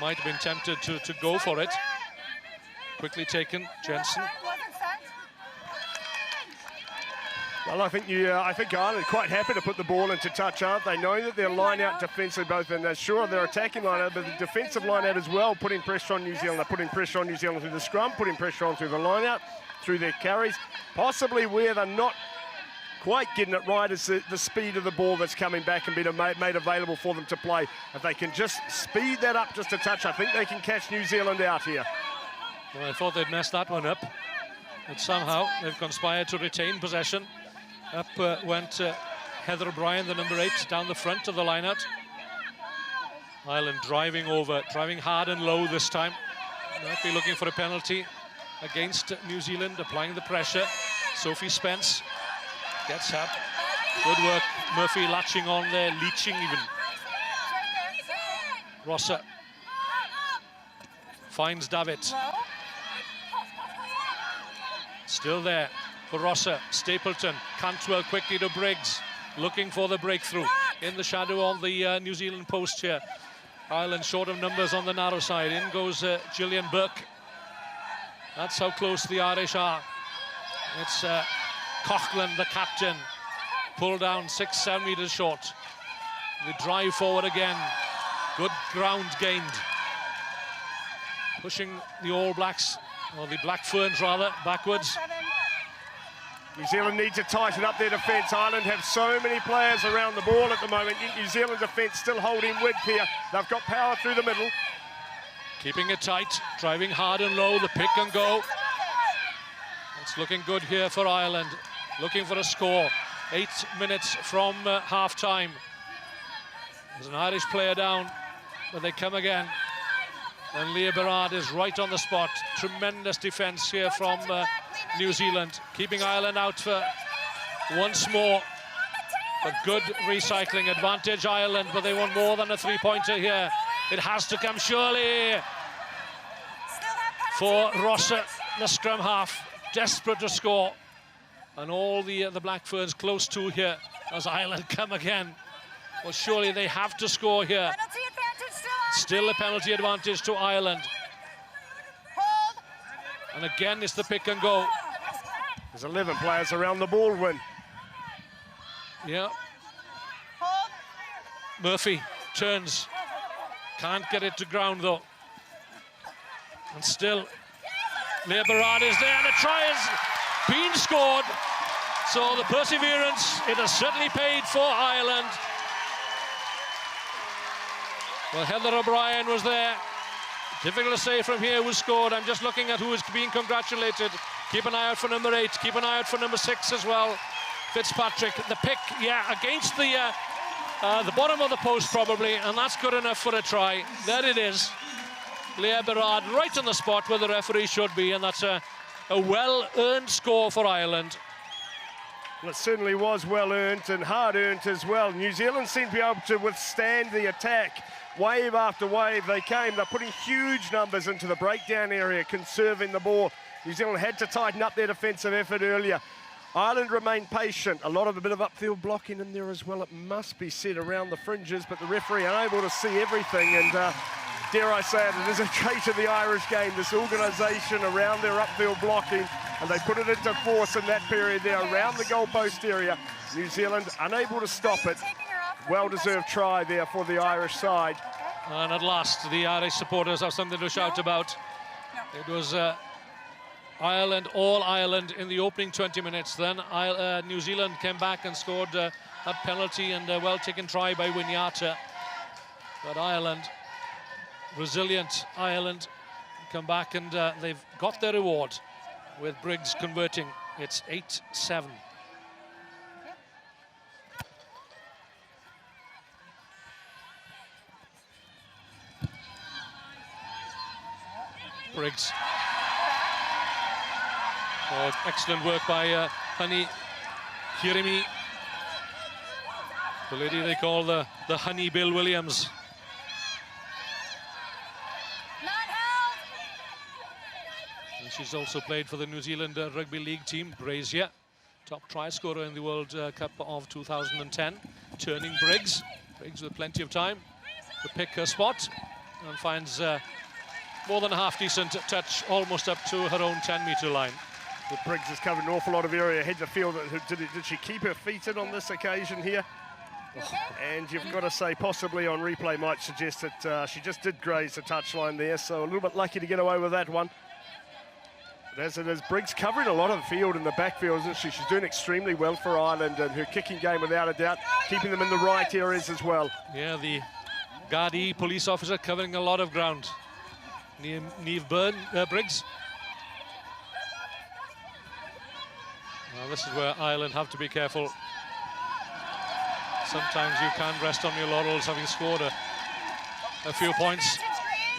Might have been tempted to go for it. Quickly taken, Jensen. Well, I think Ireland are quite happy to put the ball into touch, aren't they? Knowing that their line-out defensively, both in sure their attacking line-out, but the defensive line-out as well, putting pressure on New Zealand. They're putting pressure on New Zealand through the scrum, putting pressure on through the line-out, through their carries. Possibly where they're not quite getting it right is the speed of the ball that's coming back and being made available for them to play. If they can just speed that up just a touch, I think they can catch New Zealand out here. Well, I thought they'd messed that one up, but somehow they've conspired to retain possession. Up went Heather O'Brien, the number 8, down the front of the line-out. Ireland driving over, driving hard and low this time. Might be looking for a penalty against New Zealand, applying the pressure. Sophie Spence gets up. Good work. Murphy latching on there, leeching even. Rosser finds Davitt. Still there for Rosser. Stapleton. Cantwell quickly to Briggs. Looking for the breakthrough in the shadow of the New Zealand post here. Ireland short of numbers on the narrow side. In goes Gillian Burke. That's how close the Irish are. It's Coughlin, the captain, pulled down 6-7 meters short. The drive forward again. Good ground gained. Pushing the All Blacks, or the Black Ferns rather, backwards. New Zealand need to tighten up their defence. Ireland have so many players around the ball at the moment. New Zealand defence still holding width here. They've got power through the middle. Keeping it tight, driving hard and low, the pick and go. It's looking good here for Ireland. Looking for a score. 8 minutes from half-time. There's an Irish player down, but they come again. And Leah Berard is right on the spot. Tremendous defence here from New Zealand, keeping Ireland out for once more. But good recycling advantage, Ireland, but they want more than a three-pointer here. It has to come surely for Rosser, the scrum half, desperate to score. And all the Black Ferns close to here as Ireland come again. Well, surely they have to score here. Still a penalty advantage to Ireland. And again, it's the pick and go. There's 11 players around the ball, Win. Yeah. Murphy turns. Can't get it to ground, though. And still, Leah Berard is there, and a try has been scored. So the perseverance, it has certainly paid for Ireland. Well, Heather O'Brien was there. Difficult to say from here who scored. I'm just looking at who is being congratulated. Keep an eye out for number 8. Keep an eye out for number 6 as well. Fitzpatrick, the pick, yeah, against the bottom of the post probably, and that's good enough for a try. There it is. Leah Berard right on the spot where the referee should be, and that's a well-earned score for Ireland. Well, it certainly was well-earned and hard-earned as well. New Zealand seemed to be able to withstand the attack. Wave after wave they came. They're putting huge numbers into the breakdown area, conserving the ball. New Zealand had to tighten up their defensive effort earlier. Ireland remained patient. A bit of upfield blocking in there as well, it must be said, around the fringes, but the referee unable to see everything. And dare I say it is a trait of the Irish game, this organisation around their upfield blocking, and they put it into force in that period there around the goalpost area. New Zealand unable to stop it. Well-deserved try there for the Irish side. And at last, the Irish supporters have something to shout about. It was Ireland, all Ireland in the opening 20 minutes. Then New Zealand came back and scored a penalty and a well-taken try by Winyata. But Ireland, resilient Ireland, come back and they've got their reward with Briggs converting. It's 8-7. Briggs. Oh, excellent work by Honey Hirimi. The lady they call the Honey Bill Williams. And she's also played for the New Zealand Rugby League team. Brazier, top try scorer in the World Cup of 2010. Turning Briggs. Briggs with plenty of time to pick her spot and finds more than a half-decent touch, almost up to her own 10-metre line. Well, Briggs has covered an awful lot of area ahead of the field. Did she keep her feet in on this occasion here? And you've got to say, possibly on replay might suggest that she just did graze the touchline there, so a little bit lucky to get away with that one. But as it is, Briggs covering a lot of the field in the backfield, isn't she? She's doing extremely well for Ireland, and her kicking game, without a doubt, keeping them in the right areas as well. Yeah, the Gardaí police officer covering a lot of ground. Niamh Briggs. Well, this is where Ireland have to be careful. Sometimes you can't rest on your laurels having scored a few points,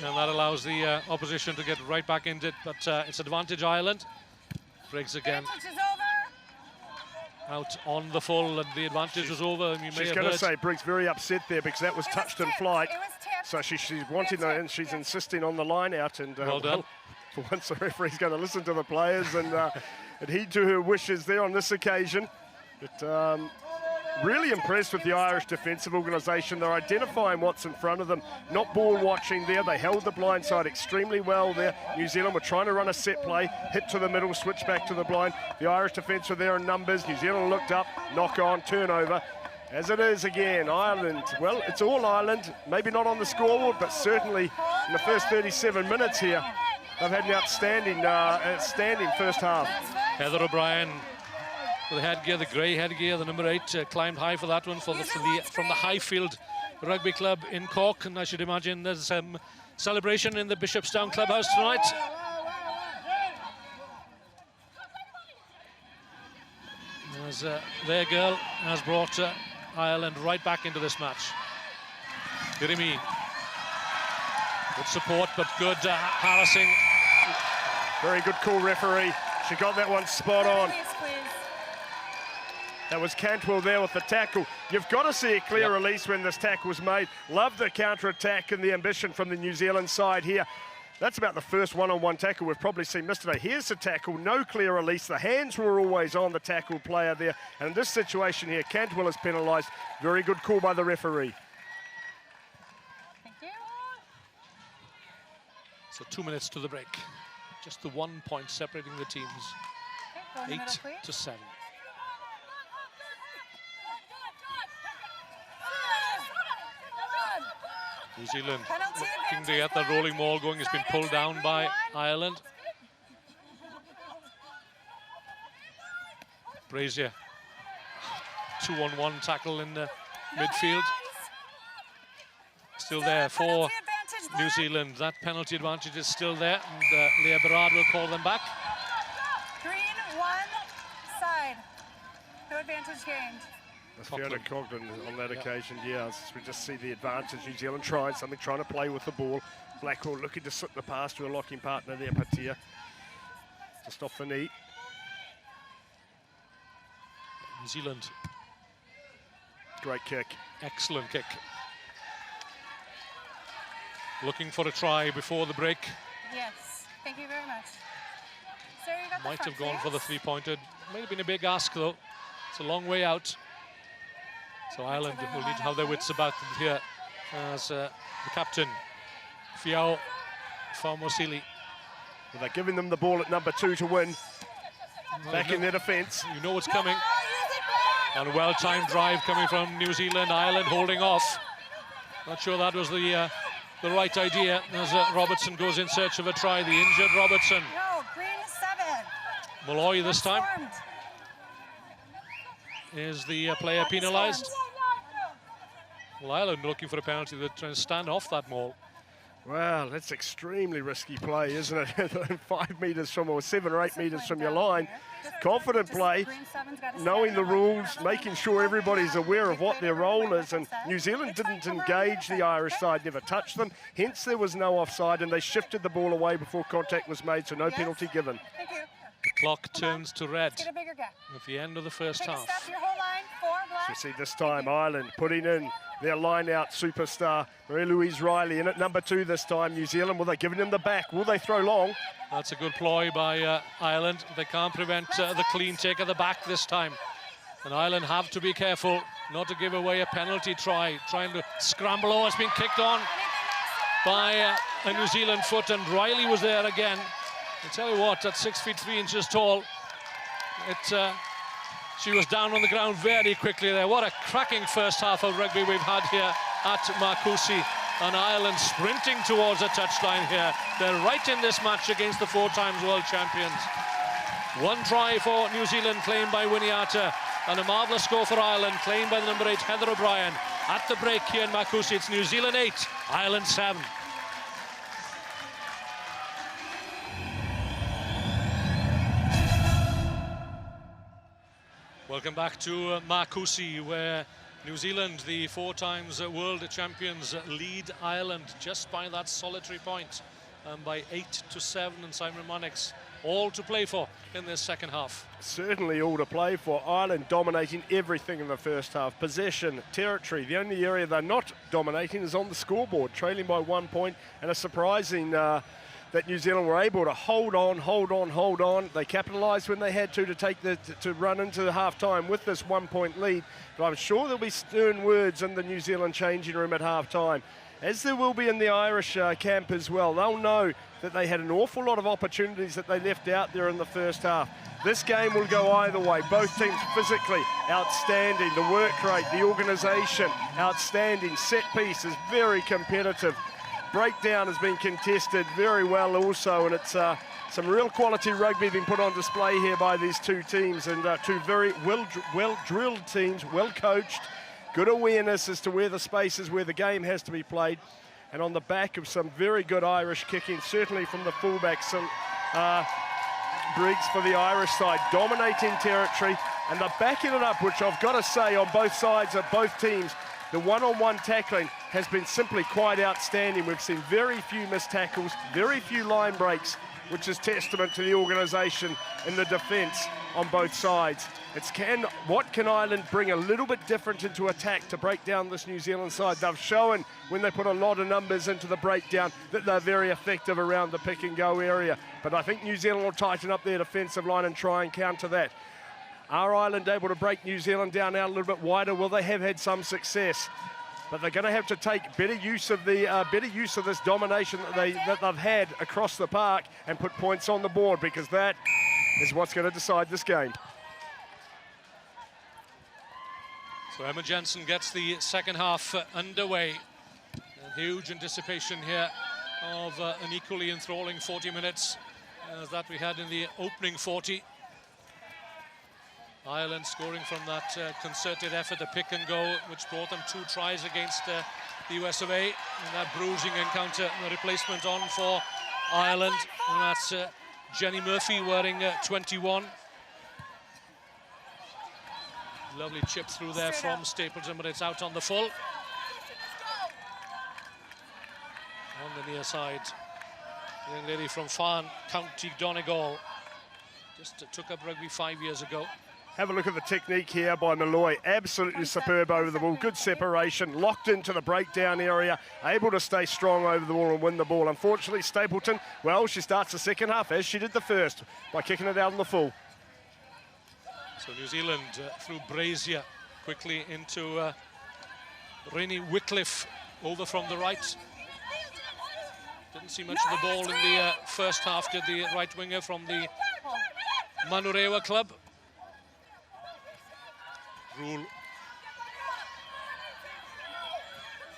and that allows the opposition to get right back into it, but it's advantage Ireland. Briggs again out on the full, and the advantage was over. And she's going to say Briggs very upset there because that was touched in flight. So she's wanting to, and she's insisting on the line out. And well done. For once, the referee's going to listen to the players and heed to her wishes there on this occasion. But really impressed with the Irish defensive organisation. They're identifying what's in front of them, not ball watching there. They held the blind side extremely well there. New Zealand were trying to run a set play, hit to the middle, switch back to the blind. The Irish defence were there in numbers. New Zealand looked up, knock on, turnover. As it is again, Ireland, well, it's all Ireland. Maybe not on the scoreboard, but certainly in the first 37 minutes here, they've had an outstanding first half. Heather O'Brien with the headgear, the grey headgear, the number 8, climbed high for that one from the Highfield Rugby Club in Cork, and I should imagine there's some celebration in the Bishopstown Clubhouse tonight. As their girl has brought Ireland right back into this match. Hirimi, good support, but good harassing. Very good call, referee. She got that one spot on. That was Cantwell there with the tackle. You've got to see a clear release when this tackle was made. Love the counter-attack and the ambition from the New Zealand side here. That's about the first one-on-one tackle we've probably seen missed today. Here's the tackle, no clear release. The hands were always on the tackle player there. And in this situation here, Cantwell is penalised. Very good call by the referee. Thank you. So 2 minutes to the break. Just the 1 point separating the teams. Okay, 8-7. New Zealand looking to get the rolling maul going. It's been pulled down by Ireland. Brazier, 2-on-1 tackle in the midfield. still there for Penalty advantage, New Black. Zealand. That penalty advantage is still there, and Leah Berard will call them back. Green, one side. No advantage gained. Fiona Cogden on that occasion, yes. We just see the advantage. New Zealand trying something, trying to play with the ball. Blackwell looking to slip the pass to a locking partner there, Patia. Just off the knee. New Zealand. Great kick. Excellent kick. Looking for a try before the break. Yes, thank you very much. Sarah, you got the Might front have gone for the face. three-pointer. Might have been a big ask, though. It's a long way out. So Ireland will need to have their wits about them here as the captain, Fiao Faumosili. Well, they're giving them the ball at number 2 to win. Back in their defence. You know what's coming. And a well-timed drive coming from New Zealand. Ireland holding off. Not sure that was the right idea as Robertson goes in search of a try. The injured Robertson. No, green 7. Malloy this time. Stormed. Is the player penalised? Well, Ireland looking for a penalty. They're trying to stand off that maul. Well, that's extremely risky play, isn't it? 5 metres from or 7 or 8 metres from your line. Confident play, knowing the rules, making sure everybody's aware of what their role is. And New Zealand didn't engage the Irish side, never touched them. Hence, there was no offside, and they shifted the ball away before contact was made, so no penalty given. Thank you. The clock turns to red Get a bigger gap. at the end of the first Take a half. step, your whole line, 4 black. So you see this time Ireland putting in their line-out superstar, Marie-Louise Riley, in at number 2 this time. New Zealand, will they give him the back? Will they throw long? That's a good ploy by Ireland. They can't prevent the clean take of the back this time. And Ireland have to be careful not to give away a penalty try. Trying to scramble. Oh, it's been kicked on by a New Zealand foot, and Riley was there again. I tell you what, at 6 feet 3 inches tall, she was down on the ground very quickly there. What a cracking first half of rugby we've had here at Marcoussis. And Ireland sprinting towards the touchline here. They're right in this match against the 4-time world champions. 1 try for New Zealand claimed by Winiata, and a marvellous score for Ireland claimed by the number 8 Heather O'Brien. At the break here in Marcoussis, it's New Zealand 8, Ireland 7. Welcome back to Marcoussis, where New Zealand, the 4-time world champions, lead Ireland just by that solitary point, by 8-7, and Simon Monix all to play for in this second half. Certainly all to play for. Ireland dominating everything in the first half. Possession, territory. The only area they're not dominating is on the scoreboard, trailing by 1 point, and a surprising that New Zealand were able to hold on. They capitalised when they had to run into the half-time with this 1 point lead. But I'm sure there'll be stern words in the New Zealand changing room at half-time, as there will be in the Irish camp as well. They'll know that they had an awful lot of opportunities that they left out there in the first half. This game will go either way. Both teams physically outstanding. The work rate, the organisation, outstanding. Set piece is very competitive. Breakdown has been contested very well also, and it's some real quality rugby being put on display here by these two teams, and two very well-drilled teams, well-coached, good awareness as to where the space is, where the game has to be played, and on the back of some very good Irish kicking, certainly from the fullbacks, Briggs for the Irish side, dominating territory, and they're backing it up, which I've got to say on both sides of both teams. The one-on-one tackling has been simply quite outstanding. We've seen very few missed tackles, very few line breaks, which is testament to the organisation in the defence on both sides. What can Ireland bring a little bit different into attack to break down this New Zealand side? They've shown when they put a lot of numbers into the breakdown that they're very effective around the pick and go area. But I think New Zealand will tighten up their defensive line and try and counter that. Are Ireland able to break New Zealand down out a little bit wider? Well, they have had some success, but they're going to have to take better use of this domination that they've had across the park and put points on the board, because that is what's going to decide this game. So Emma Jensen gets the second half underway. A huge anticipation here of an equally enthralling 40 minutes as that we had in the opening 40. Ireland scoring from that concerted effort, the pick and go, which brought them 2 tries against the US of A in that bruising encounter. The replacement on for Ireland, and that's Jenny Murphy wearing 21. Lovely chip through there from Stapleton, but it's out on the full. On the near side, the young lady from Farn, County Donegal. Just took up rugby 5 years ago. Have a look at the technique here by Malloy. Absolutely superb over the ball. Good separation, locked into the breakdown area, able to stay strong over the ball and win the ball. Unfortunately, Stapleton, well, she starts the second half as she did the first by kicking it out on the full. So New Zealand through Brazier quickly into Rainey Wycliffe over from the right. Didn't see much of the ball in the first half, did the right winger from the Manurewa club. Rule.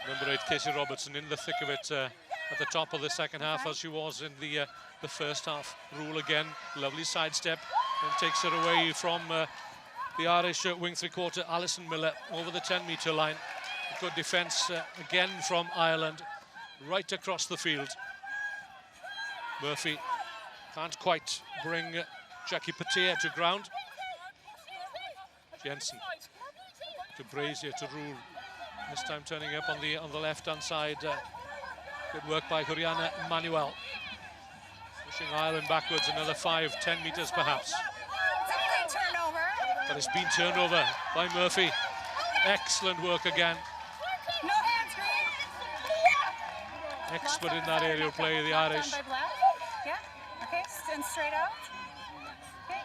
Number 8, Casey Robertson, in the thick of it at the top of the second half, as she was in the first half. Rule again, lovely sidestep, and takes it away from the Irish wing three-quarter, Alison Miller, over the 10-metre line. Good defence again from Ireland, right across the field. Murphy can't quite bring Jackie Patea to ground. Jensen to Brazier to Rule. This time turning up on the left-hand side. Good work by Huriana Manuel. Pushing Ireland backwards another 5-10 metres perhaps. But it's been turned over by Murphy. Excellent work again. No hands, Green. Expert in that aerial play, the Irish. Yeah, okay, and straight out. Okay.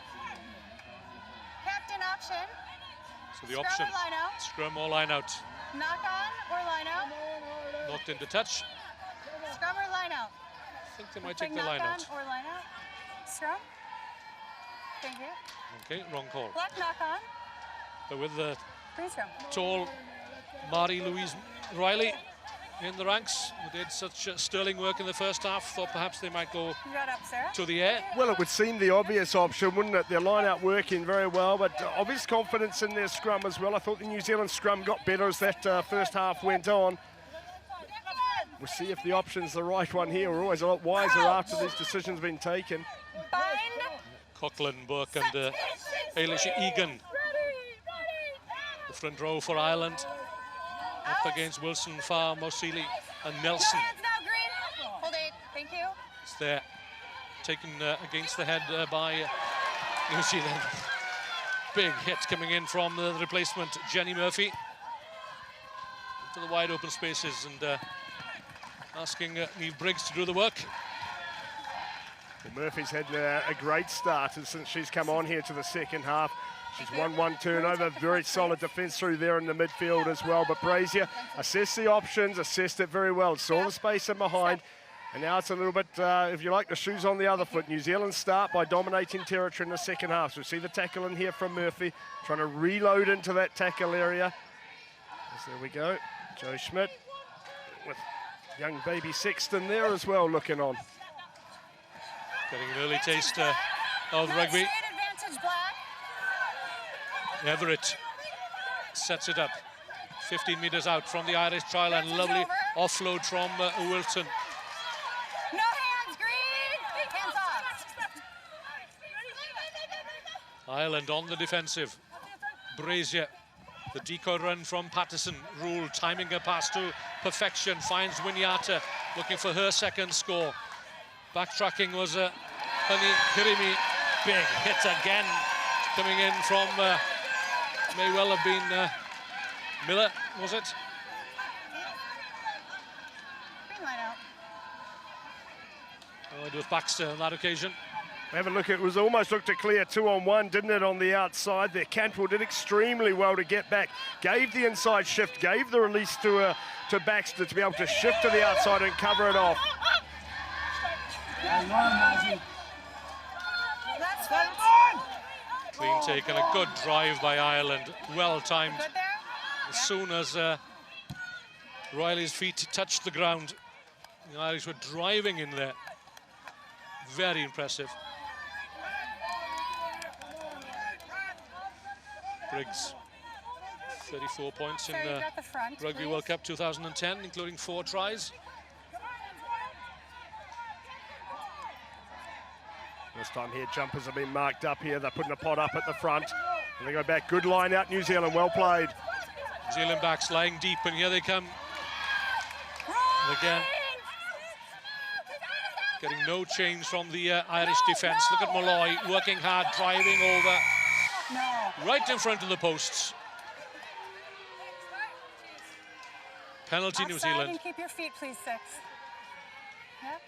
Captain option. So the option, scrum or line out. Knock on or line out. Knocked into touch. Scrum or line out. I think they might take the line out. Or line out. Scrum. Thank you. Okay, wrong call. Black knock on. But with the Green scrum. tall Marie-Louise Riley in the ranks, who did such sterling work in the first half, thought perhaps they might go to the air. Well, it would seem the obvious option, wouldn't it? Their line-out working very well, but obvious confidence in their scrum as well. I thought the New Zealand scrum got better as that first half went on. We'll see if the option's the right one here. We're always a lot wiser after these decisions have been taken. Bind. Coughlin, Burke and Ailish Egan. The front row for Ireland. Up against Wilson, Farr, Mosili and Nelson. Hands now, Green. Hold it. Thank you. It's there. Taken against the head by New Zealand. Big hit coming in from the replacement, Jenny Murphy. Into the wide open spaces and asking Niamh Briggs to do the work. Well, Murphy's had a great start since she's come on here to the second half. She's won one turnover, very solid defence through there in the midfield as well. But Brazier assessed the options, assessed it very well, saw the space in behind. And now it's a little bit, if you like, the shoes on the other foot. New Zealand start by dominating territory in the second half. So we see the tackle in here from Murphy, trying to reload into that tackle area. As there we go, Joe Schmidt with young baby Sexton there as well looking on. Getting an early taste of rugby. Everett sets it up. 15 metres out from the Irish try line. Lovely offload from Wilson. No hands, Green. Hands off. Ireland on the defensive. Brazier, the decoy run from Patterson. Rule timing her pass to perfection. Finds Winyata, looking for her second score. Backtracking was Honey Hirimi. Big hit again, coming in from may well have been Miller, was it? Green line out. Oh, it was Baxter on that occasion. Have a look, it was almost looked a clear 2-on-1, didn't it, on the outside there. Cantwell did extremely well to get back, gave the inside shift, gave the release to Baxter to be able to shift to the outside and cover it off. That's fine. Clean take and a good drive by Ireland, well timed. As soon as Riley's feet touched the ground, the Irish were driving in there. Very impressive. Briggs 34 points in Sorry, you got the front, Rugby please. World Cup 2010, including 4 tries. This time here, jumpers have been marked up here. They're putting a pot up at the front. And they go back. Good line out, New Zealand. Well played. New Zealand backs lying deep, and here they come. And again, getting no change from the Irish defence. Look at Malloy working hard, driving over. No. Right in front of the posts. Penalty, New Offside Zealand. and keep your feet, please, 6. Yeah.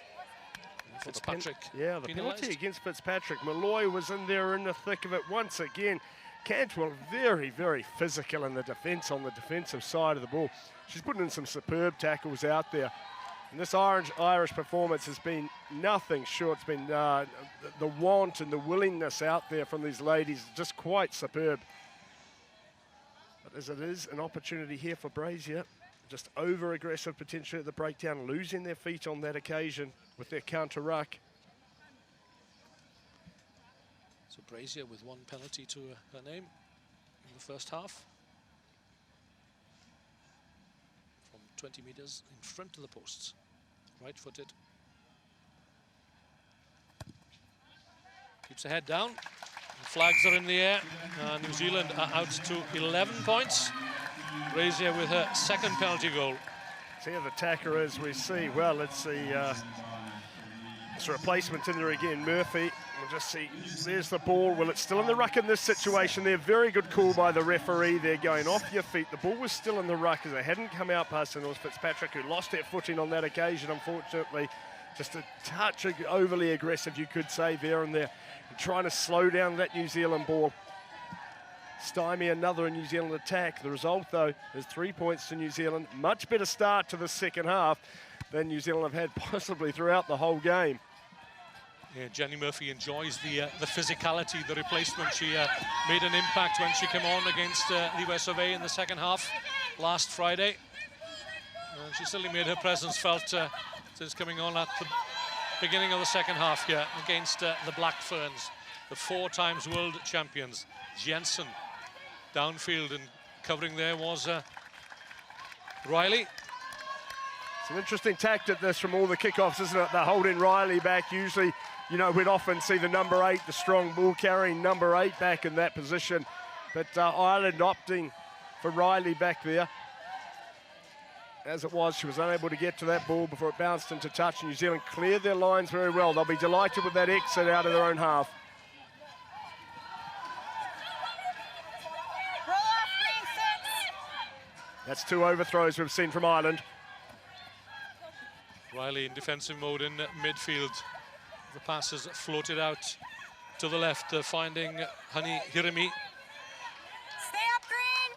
Fitzpatrick. Yeah, the penalty against Fitzpatrick. Malloy was in there in the thick of it once again. Cantwell very, very physical in the defence, on the defensive side of the ball. She's putting in some superb tackles out there. And this Irish performance has been nothing short. It's been the want and the willingness out there from these ladies, just quite superb. But as it is, an opportunity here for Brazier. Just over-aggressive potentially at the breakdown, losing their feet on that occasion with their counter-ruck. So Brazier with 1 penalty to her name in the first half. From 20 metres in front of the posts. Right-footed. Keeps her head down. The flags are in the air. New Zealand are out to 11 points. Brazier with her 2nd penalty goal. See how the attacker is, we see. Well, it's the it's a replacement in there again, Murphy. We'll just see, there's the ball. Well, it's still in the ruck in this situation. They're very good call by the referee. They're going off your feet. The ball was still in the ruck as it hadn't come out past, and it was Fitzpatrick who lost their footing on that occasion, unfortunately. Just a touch overly aggressive, you could say, there and there. And trying to slow down that New Zealand ball. Stymie another New Zealand attack. The result, though, is 3 points to New Zealand. Much better start to the second half than New Zealand have had possibly throughout the whole game. Yeah, Jenny Murphy enjoys the physicality, the replacement. She made an impact when she came on against the US of A in the second half last Friday. She certainly made her presence felt since coming on at the beginning of the second half here against the Black Ferns, the 4 times world champions. Jensen downfield, and covering there was Riley. It's an interesting tactic this from all the kickoffs, isn't it? They're holding Riley back. Usually, you know, we'd often see the number 8, the strong ball carrying number 8 back in that position. But Ireland opting for Riley back there. As it was, she was unable to get to that ball before it bounced into touch. New Zealand cleared their lines very well. They'll be delighted with that exit out of their own half. Roll off, green 6. That's 2 overthrows we've seen from Ireland. Riley in defensive mode in midfield. The passes floated out to the left, finding Hani Hirimi. Stay up, green.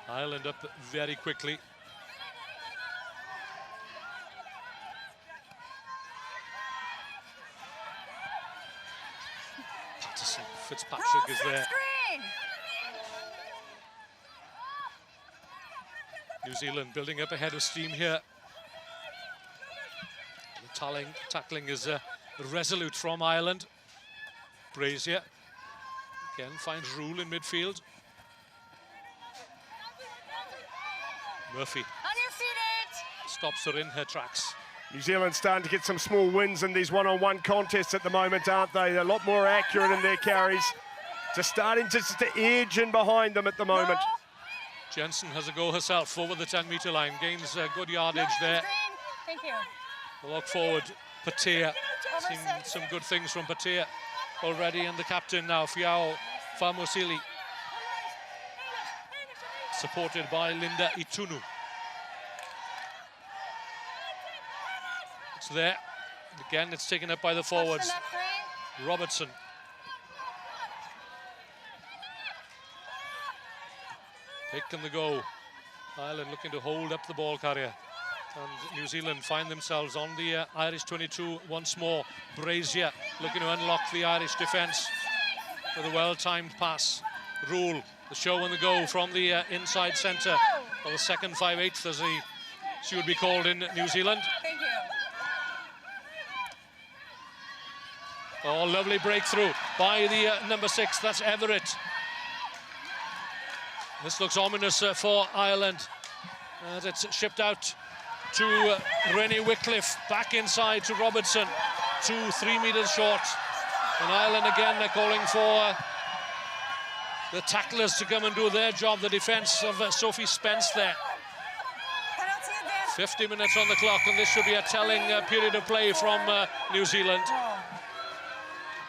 Ireland up very quickly. Patterson, Fitzpatrick is there. Green. New Zealand building up a head of steam here. The tackling is resolute from Ireland. Brazier again finds Rule in midfield. Murphy On your feet, 8. stops her in her tracks. New Zealand starting to get some small wins in these one-on-one contests at the moment, aren't they? They're a lot more accurate in their carries. Just starting to edge in behind them at the moment. No. Jensen has a go herself over the 10-metre line, gains good yardage No, there. green. Thank you. The look forward, Patea. Over Seen 6. some good things from Patea already, and the captain now, Fiao Famosili. Supported by Linda Itunu. It's there. And again, it's taken up by the forwards. Touch the net, green. Robertson. Pick and the go. Ireland looking to hold up the ball carrier. And New Zealand find themselves on the Irish 22 once more. Brazier looking to unlock the Irish defence with a well-timed pass. Rule, the show and the go from the inside centre. Well, the second 5/8 as she would be called in New Zealand. Thank you. Oh, lovely breakthrough by the number 6, that's Everett. This looks ominous for Ireland as it's shipped out to Rennie Wycliffe, back inside to Robertson, 3 meters short. And Ireland again are calling for the tacklers to come and do their job, the defence of Sophie Spence there. 50 minutes on the clock, and this should be a telling period of play from New Zealand.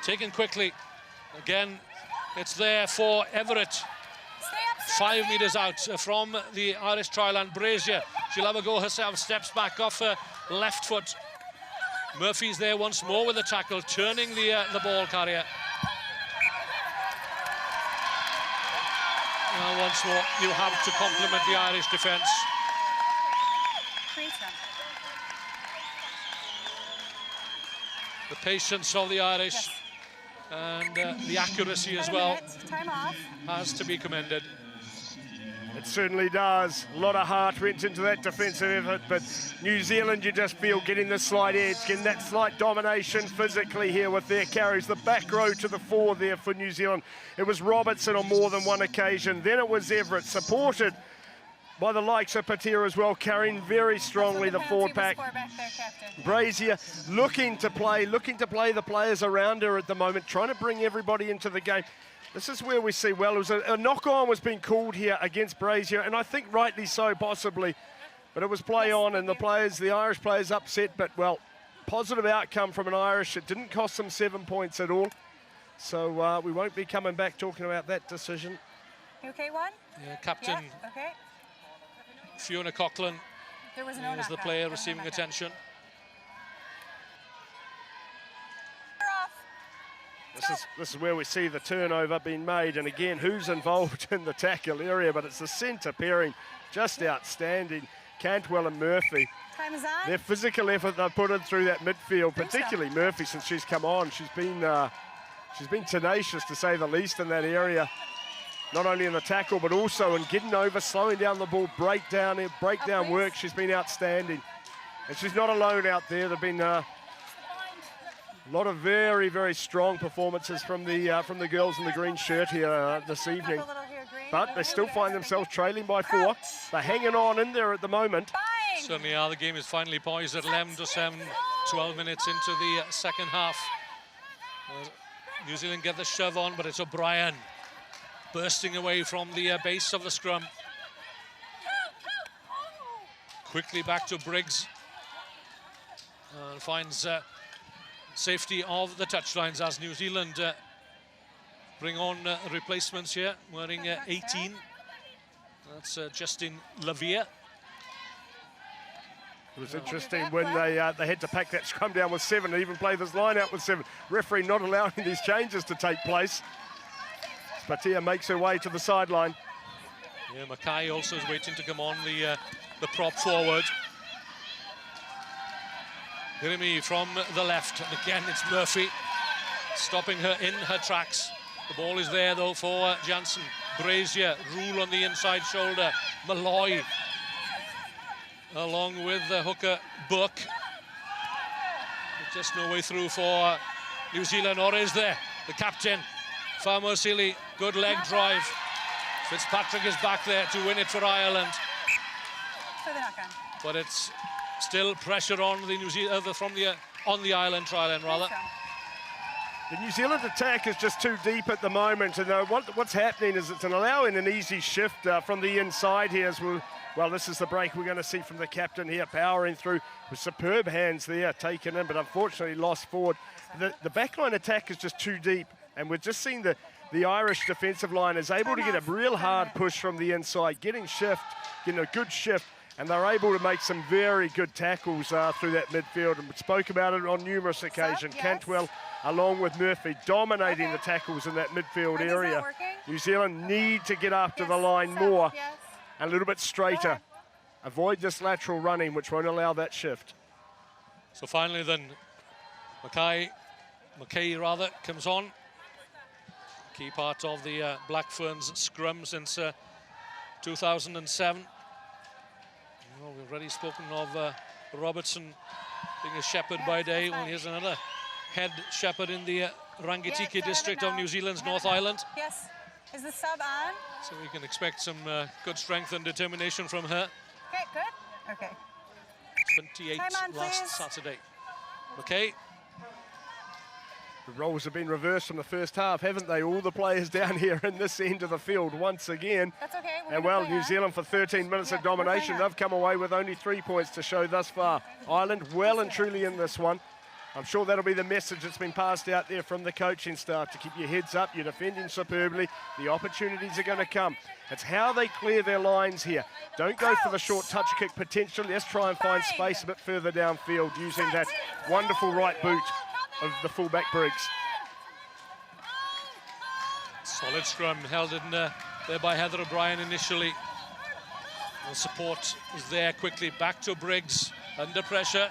Taken quickly. Again, it's there for Everett. 5 meters out from the Irish try line. Brazier, she'll have a go herself, steps back off her left foot. Murphy's there once more with the tackle, turning the ball carrier. Now once more, you have to compliment the Irish defence. The patience of the Irish, yes, and the accuracy as well has to be commended. It certainly does. A lot of heart went into that defensive effort, but New Zealand, you just feel, getting the slight edge, getting that slight domination physically here with their carries. The back row to the fore there for New Zealand. It was Robertson on more than one occasion. Then it was Everett, supported by the likes of Patir as well, carrying very strongly the forward pack. Brazier looking to play the players around her at the moment, trying to bring everybody into the game. This is where we see, well, it was a knock-on was being called here against Brazier, and I think rightly so, possibly. But it was play on, and the Irish players upset, but, well, positive outcome from an Irish. It didn't cost them 7 points at all. So we won't be coming back talking about that decision. You okay, one? Yeah, Captain. Yeah, okay. Fiona Coughlin is the player receiving attention. This is where we see the turnover being made, and again, who's involved in the tackle area, but it's the centre pairing, just outstanding. Cantwell and Murphy. Time is on. Their physical effort they've put in through that midfield, particularly Murphy since she's come on. She's been tenacious, to say the least, in that area. Not only in the tackle, but also in getting over, slowing down the ball, breakdown work. She's been outstanding. And she's not alone out there. There've been a lot of very, very strong performances from the girls in the green shirt here this evening. But they still find themselves trailing by 4. They're hanging on in there at the moment. Certainly are. The game is finally poised at 11-7, 12 minutes into the second half. New Zealand get the shove on, but it's O'Brien bursting away from the base of the scrum. Quickly back to Briggs. And finds safety of the touchlines as New Zealand bring on replacements here, wearing 18. That's Justin Lavia. It was interesting when they had to pack that scrum down with 7 and even play this line out with 7. Referee not allowing these changes to take place. Patia makes her way to the sideline. Yeah, Mackay also is waiting to come on, the prop forward. Grimmy from the left, and again it's Murphy stopping her in her tracks. The ball is there though for Jansen. Brazier, Rule on the inside shoulder. Malloy along with hooker Book. Just no way through for New Zealand, or is there? The captain, Famosili, good leg drive. Fitzpatrick is back there to win it for Ireland. But it's still pressure on the New Zealand on the Ireland try line rather. The New Zealand attack is just too deep at the moment, and what's happening is it's allowing an easy shift from the inside here. As well, this is the break we're going to see from the captain here, powering through with superb hands there, taken in, but unfortunately lost forward. The backline attack is just too deep, and we're just seeing the Irish defensive line is able to get a real hard push from the inside, getting a good shift, and they're able to make some very good tackles through that midfield. And we spoke about it on numerous occasions. Yes. Cantwell, along with Murphy, dominating the tackles in that midfield area. New Zealand need to get after the line more, and a little bit straighter. Avoid this lateral running, which won't allow that shift. So finally then, Mackay comes on. Key part of the Black Ferns scrum since 2007. Well, we've already spoken of Robertson being a shepherd by day. Well, here's another head shepherd in the Rangitikei district of New Zealand's North Island. Yes. Is the sub on? So we can expect some good strength and determination from her. Okay, good. Okay. 28 Time on, last please. Saturday. Okay. The roles have been reversed from the first half, haven't they? All the players down here in this end of the field once again. That's okay. And well, New Zealand for 13 minutes of domination. They've come away with only 3 points to show thus far. Ireland well and truly in this one. I'm sure that'll be the message that's been passed out there from the coaching staff, to keep your heads up. You're defending superbly. The opportunities are going to come. It's how they clear their lines here. Don't go for the short touch kick potential. Let's try and find space a bit further downfield using that wonderful right boot of the fullback Briggs. Solid scrum held in there by Heather O'Brien initially. The support is there quickly. Back to Briggs. Under pressure.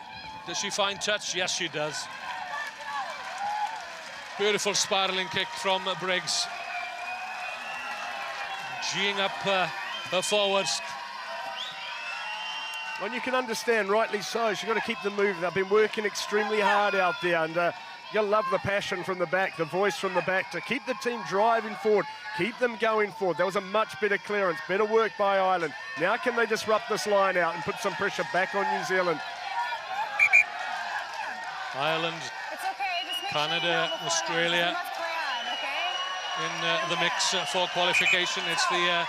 Does she find touch? Yes, she does. Beautiful spiralling kick from Briggs. Geeing up her forwards. Well, you can understand, rightly so. She's got to keep them moving. They've been working extremely hard out there, and you'll love the passion from the back, the voice from the back to keep the team driving forward, keep them going forward. That was a much better clearance, better work by Ireland. Now can they disrupt this line out and put some pressure back on New Zealand? Ireland, Canada, Australia in the mix for qualification. It's the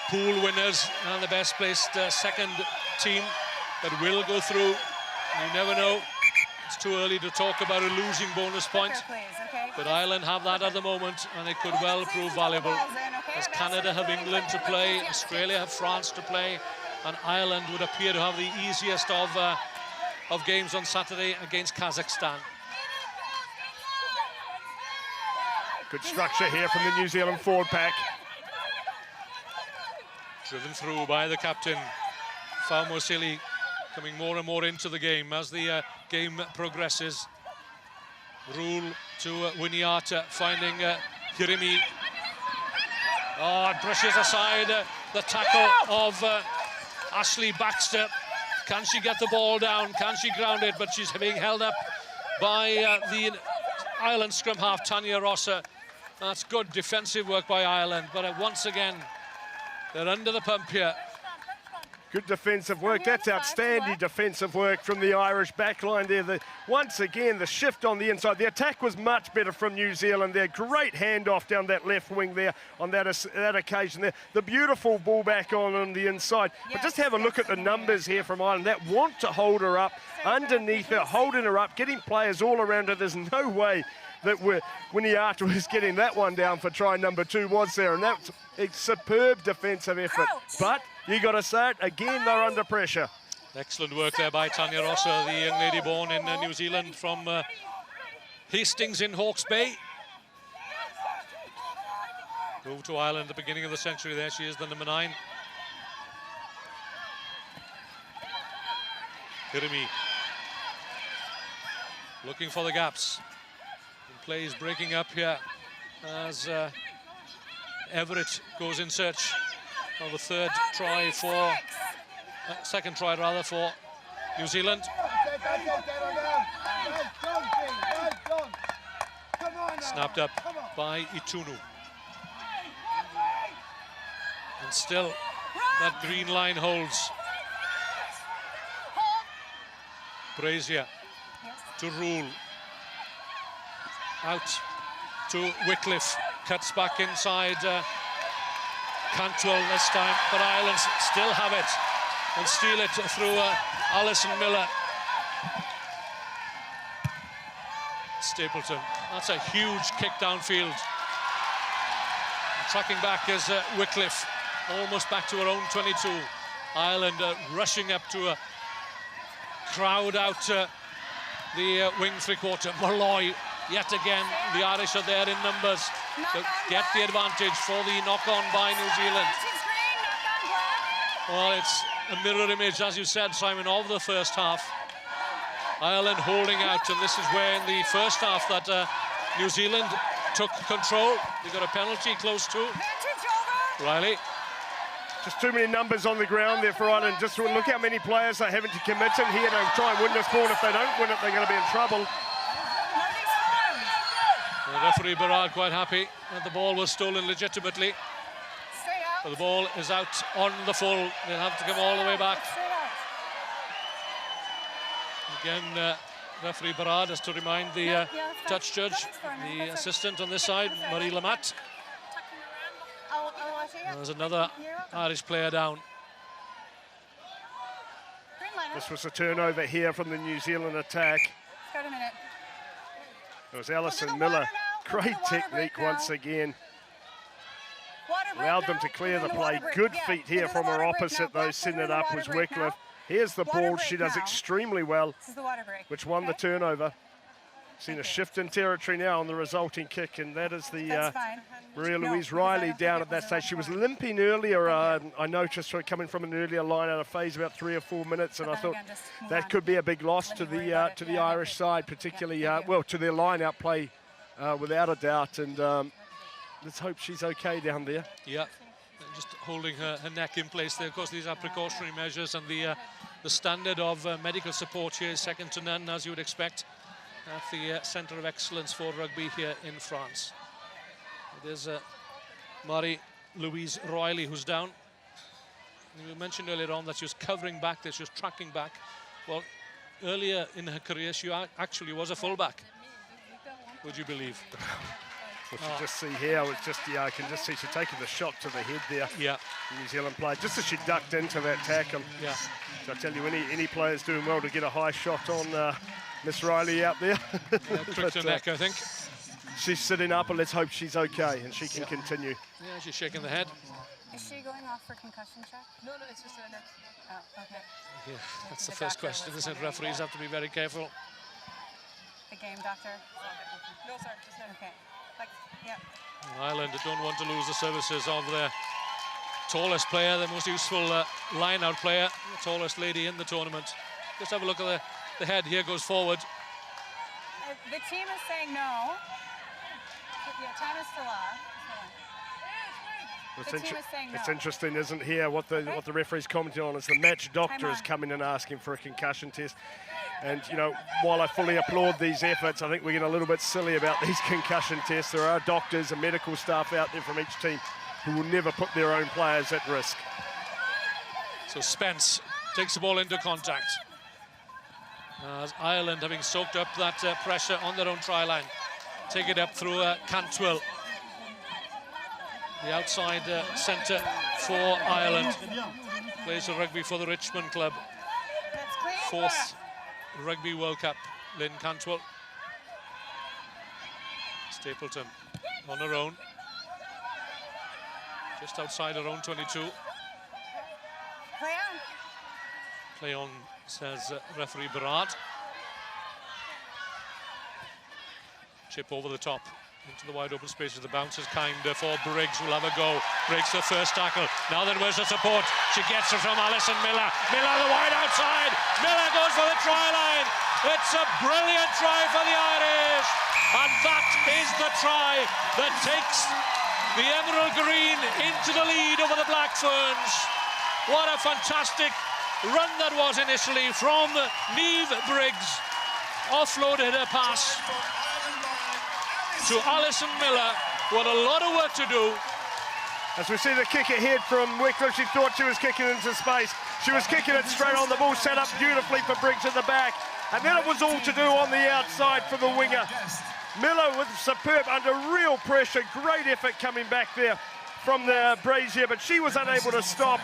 pool winners and the best placed second team that will go through. You never know. It's too early to talk about a losing bonus point. But Ireland have that at the moment, and it could well prove valuable. As Canada have England to play, Australia have France to play, and Ireland would appear to have the easiest of games on Saturday against Kazakhstan. Good structure here from the New Zealand forward pack. Driven through by the captain, Faumosili, coming more and more into the game as the game progresses. Rule to Winiata, finding Hirimi. Oh, it brushes aside the tackle of Ashley Baxter. Can she get the ball down? Can she ground it? But she's being held up by the Ireland scrum half, Tanya Rosser. That's good defensive work by Ireland, but once again, they're under the pump here. Good defensive work. That's outstanding defensive work from the Irish backline there. Once again, the shift on the inside. The attack was much better from New Zealand there. Great handoff down that left wing there on that occasion there. The beautiful ball back on the inside. But just have a look at the numbers here from Ireland that want to hold her up, underneath her, holding her up, getting players all around her. There's no way that Winiata was getting that one down for try number 2, was there? And that's a superb defensive effort. But you got to say it, again, they're under pressure. Excellent work there by Tanya Rosser, the young lady born in New Zealand from Hastings in Hawke's Bay. Moved to Ireland at the beginning of the century there. She is the number 9. Hirimi looking for the gaps. Plays breaking up here as Everett goes in search of a third try for, second try rather, for New Zealand. Snapped up by Itunu. And still that green line holds. Brazier to Rule. Out to Wycliffe, cuts back inside Cantwell this time, but Ireland still have it and steal it through Alison Miller. Stapleton, that's a huge kick downfield. And tracking back is Wycliffe, almost back to her own 22. Ireland rushing up to a crowd out the wing three-quarter. Malloy. Yet again, the Irish are there in numbers to get the advantage for the knock-on by New Zealand. Well, it's a mirror image, as you said, Simon, of the first half. Ireland holding out, and this is where in the first half that New Zealand took control. They got a penalty close to. Riley. Just too many numbers on the ground there for Ireland. Just look how many players they're having to commit in here to try and win this ball. If they don't win it, they're going to be in trouble. And Referee Berard quite happy that the ball was stolen legitimately. Straight out. But the ball is out on the full. They'll have to come all the way back. Straight out. Again, referee Berard has to remind the touch judge, the assistant on this side, Marie Lamat. I'll watch it. There's another Irish player down. Green line. This was a turnover here from the New Zealand attack. Got a minute. It was Alison Miller. Great technique once again. Allowed them to clear the play. Good feet here from her opposite, though. Sending it up was Wycliffe. Here's the ball. She does extremely well, This is the water break. which won the turnover. Seen a shift in territory now on the resulting kick, and that is the That's fine. Maria-Louise Riley down at that stage. She was limping earlier. I noticed her coming from an earlier line out of phase, about 3 or 4 minutes, and I thought that could be a big loss to the Irish side, particularly well, to their line-out play, without a doubt. And let's hope she's okay down there. Yeah, just holding her neck in place there. Of course, these are precautionary measures, and the standard of medical support here is second to none, as you would expect, at the Centre of Excellence for Rugby here in France. There's Marie-Louise Riley who's down. We mentioned earlier on that she was covering back there, she was tracking back. Well, earlier in her career, she actually was a fullback, would you believe? What you just see here was just, I can just see she's taking the shot to the head there. Yeah. The New Zealand player, just as she ducked into that tackle. Yeah. So I tell you, any player's doing well to get a high shot on Miss Riley out there. Pricked her neck, I think. She's sitting up, and let's hope she's okay and she can continue. Yeah, she's shaking the head. Is she going off for concussion check? No, it's just a neck. Oh, okay. Yeah, that's the first question, isn't it? Referees have to be very careful. The game doctor? No, sir. Okay. Yeah. Ireland don't want to lose the services of their tallest player, the most useful line-out player, the tallest lady in the tournament. Just have a look at the head. Here goes forward. The team is saying no. Yeah, time is still off. It's interesting, isn't here? What the referee's commenting on is the match doctor is coming and asking for a concussion test. And, you know, while I fully applaud these efforts, I think we're getting a little bit silly about these concussion tests. There are doctors and medical staff out there from each team who will never put their own players at risk. So Spence takes the ball into contact. As Ireland, having soaked up that pressure on their own try line, take it up through Cantwell. The outside centre for Ireland. Plays the rugby for the Richmond club. Fourth Rugby World Cup, Lynn Cantwell. Stapleton on her own. Just outside her own 22. Play on. Play on, says referee Berard. Chip over the top into the wide open spaces. The bounce is kind for Briggs, who'll have a go. Breaks the first tackle. Now then, where's the support? She gets it from Alison Miller. Miller, the wide outside. Miller goes for the try line. It's a brilliant try for the Irish. And that is the try that takes the Emerald Green into the lead over the Black Ferns. What a fantastic run that was initially from Niamh Briggs. Offloaded her pass to Alison Miller. What a lot of work to do. As we see the kick ahead from Wycliffe, she thought she was kicking into space. She was kicking it straight on. The ball set up beautifully for Briggs at the back. And then it was all to do on the outside for the winger. Miller with superb, under real pressure. Great effort coming back there from the brazier, but she was unable to stop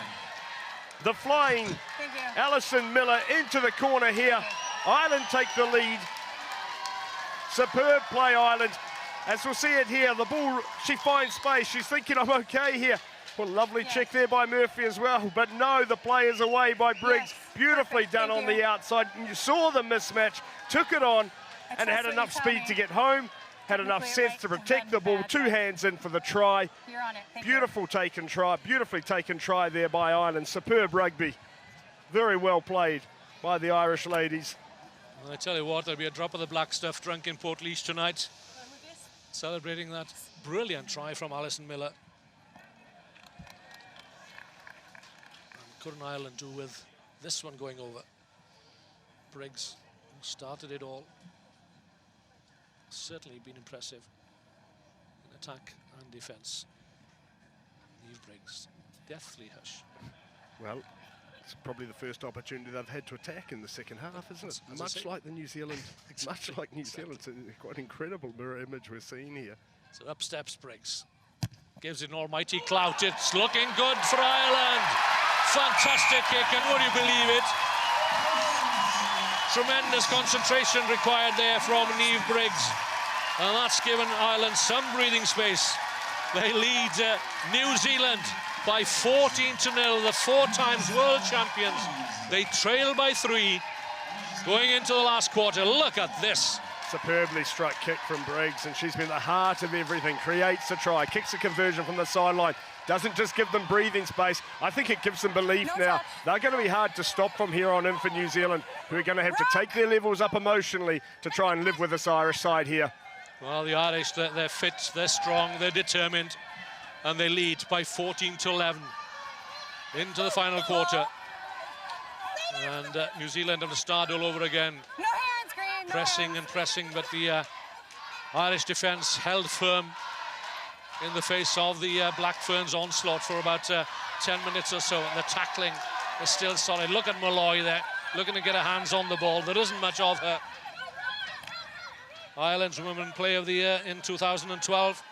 the flying Alison Miller into the corner here. Ireland take the lead. Superb play, Ireland. As we'll see it here, the ball, she finds space. She's thinking, I'm okay here. Well, lovely check there by Murphy as well. But no, the play is away by Briggs. Beautifully done on the outside. And you saw the mismatch, took it on, and had enough speed to get home, had enough sense to protect the ball. 2 hands in for the try. Beautiful taken try, beautifully taken try there by Ireland. Superb rugby. Very well played by the Irish ladies. I tell you what, there'll be a drop of the black stuff drunk in Portlaoise tonight, celebrating that brilliant try from Alison Miller. And couldn't Ireland do with this one going over? Briggs, who started it all, certainly been impressive. attack and defence. Neve Briggs, deathly hush. Well, it's probably the first opportunity they've had to attack in the second half, isn't it? As Much like the New Zealand, Exactly. much like New Zealand. It's a quite incredible mirror image we're seeing here. So up steps Briggs. Gives it an almighty clout. It's looking good for Ireland. Fantastic kick, and would you believe it? Tremendous concentration required there from Neve Briggs. And that's given Ireland some breathing space. They lead New Zealand by 14-0, the 4 times world champions. They trail by 3 going into the last quarter. Look at this. Superbly struck kick from Briggs, and she's been the heart of everything. Creates a try, kicks a conversion from the sideline. Doesn't just give them breathing space, I think it gives them belief now. They're going to be hard to stop from here on in for New Zealand, who are going to have to take their levels up emotionally to try and live with this Irish side here. Well, the Irish, they're fit, they're strong, they're determined, and they lead by 14-11 into the final quarter. And New Zealand have to start all over again. No hands, Green. No Pressing hands. and pressing, but the Irish defence held firm in the face of the Black Ferns onslaught for about 10 minutes or so, and the tackling is still solid. Look at Malloy there, looking to get her hands on the ball. There isn't much of her. Ireland's Women Player of the Year in 2012.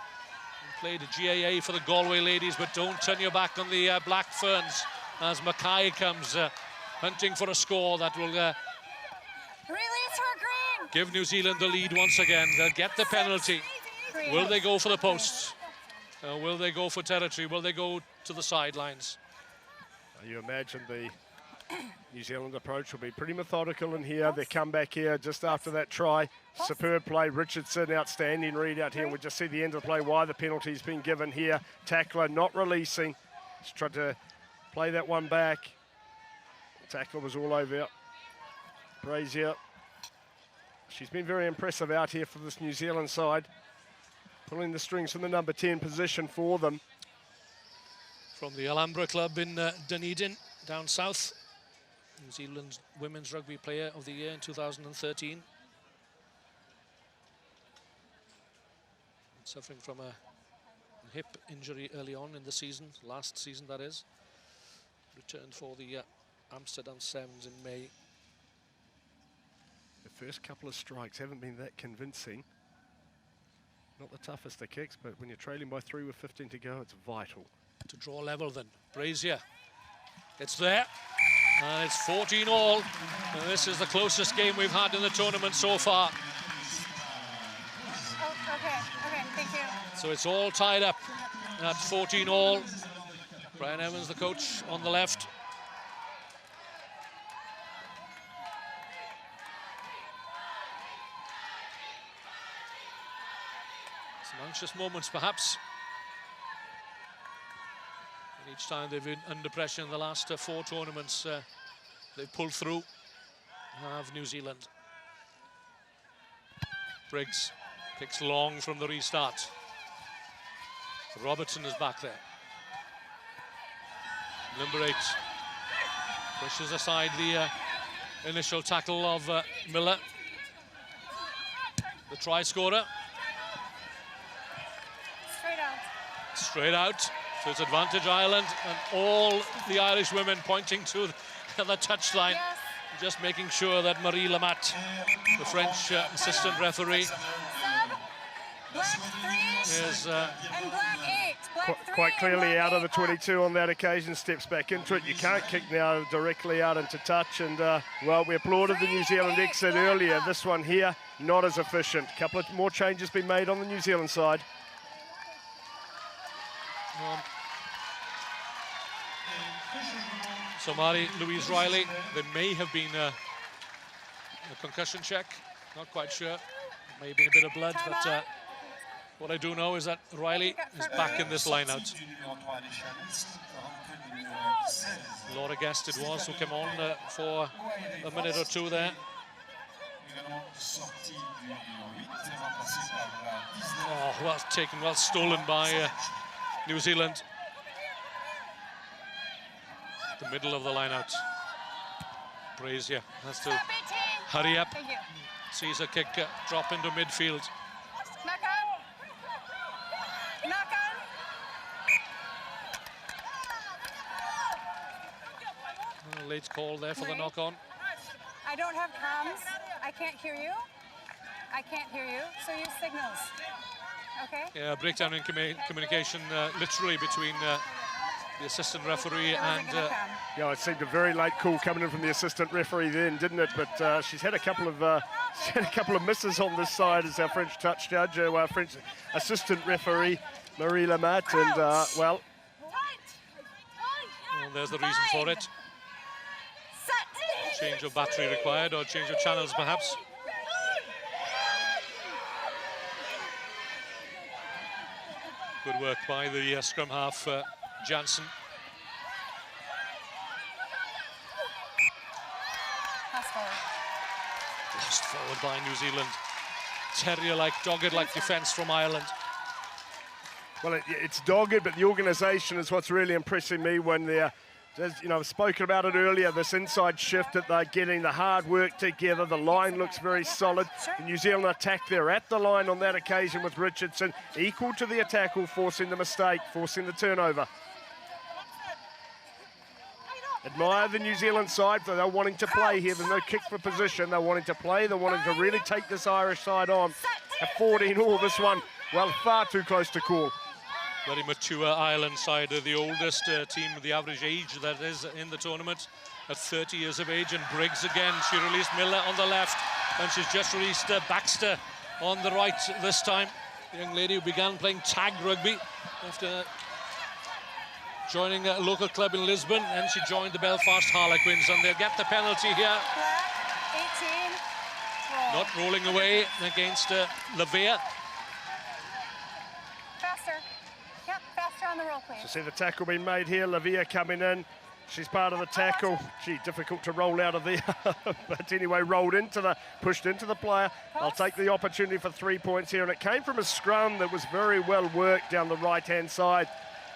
And played a GAA for the Galway ladies, but don't turn your back on the Black Ferns as Mackay comes hunting for a score that will Release her, Green. give New Zealand the lead once again. They'll get the penalty. Green. Will they go for the posts? Will they go for territory? Will they go to the sidelines? You imagine the New Zealand approach will be pretty methodical in here. They come back here just after that try. Superb play, Richardson, outstanding read out here. And we just see the end of the play, why the penalty's been given here. Tackler not releasing. Just tried to play that one back. Tackler was all over. Brazier. She's been very impressive out here for this New Zealand side. Pulling the strings from the number 10 position for them. From the Alhambra club in Dunedin, down south. New Zealand's Women's Rugby Player of the Year in 2013. Suffering from a hip injury early on in the season, last season that is. Returned for the Amsterdam Sevens in May. The first couple of strikes haven't been that convincing. Not the toughest of kicks, but when you're trailing by 3 with 15 to go, it's vital. To draw level then, Brazier. It's there, and it's 14-all. And this is the closest game we've had in the tournament so far. Oh, okay, thank you. So it's all tied up at 14-all. Brian Evans, the coach, on the left. Some anxious moments, perhaps. And each time they've been under pressure in the last 4 tournaments, they've pulled through. Have New Zealand. Briggs kicks long from the restart. Robertson is back there. Number 8 pushes aside the initial tackle of Miller. The try scorer. Straight out. Straight out. So it's advantage Ireland, and all the Irish women pointing to the touchline. Yes. Just making sure that Marie Lamat, the French assistant referee, Sub. Black 3 is and black 8. Black 3 Quite clearly and out of the black 8 22 on that occasion, steps back into it. You can't kick now directly out into touch, and well, we applauded the New Zealand exit earlier. This one here, not as efficient. A couple of more changes been made on the New Zealand side. So Marie-Louise Riley, there may have been a concussion check, not quite sure. May have been a bit of blood, but what I do know is that Riley is back in this line-out. Laura Guest it was who came on for a minute or two there. Oh, well taken, well stolen by New Zealand. The middle of the line-out. Brazier has to hurry up. Thank you. Sees a kick drop into midfield. Mecca. late call there for the knock-on. I don't have comms. I can't hear you. I can't hear you, so use signals. Okay? Yeah, breakdown in communication literally between the assistant referee and... Yeah, it seemed a very late call coming in from the assistant referee then, didn't it? But she's had a couple of misses on this side as our French touch judge, our French assistant referee, Marie Lamat, and well, there's the reason for it. Change of battery required, or change of channels perhaps. Good work by the scrum half, Jansen. Lost forward by New Zealand. Terrier-like, dogged-like defence from Ireland. Well, it's dogged, but the organisation is what's really impressing me when they're, you know, I've spoken about it earlier, this inside shift that they're getting, the hard work together, the line looks very solid. The New Zealand attack, they're at the line on that occasion with Richardson, equal to the tackle, forcing the mistake, forcing the turnover. Admire the New Zealand side, for they're wanting to play here. There's no kick for position. They're wanting to play. They're wanting to really take this Irish side on. At 14 all, this one, well, far too close to call. Very mature Ireland side, the oldest team, the average age that is in the tournament at 30 years of age. And Briggs again, she released Miller on the left, and she's just released Baxter on the right this time. The young lady who began playing tag rugby after joining a local club in Lisbon, and she joined the Belfast Harlequins, and they'll get the penalty here. 18. Not rolling away against Lavia. Faster. Yep, faster on the roll, please. So see the tackle being made here. Lavia coming in. She's part of the tackle. Gee, difficult to roll out of there. But anyway, pushed into the player. I'll take the opportunity for 3 points here. And it came from a scrum that was very well worked down the right-hand side.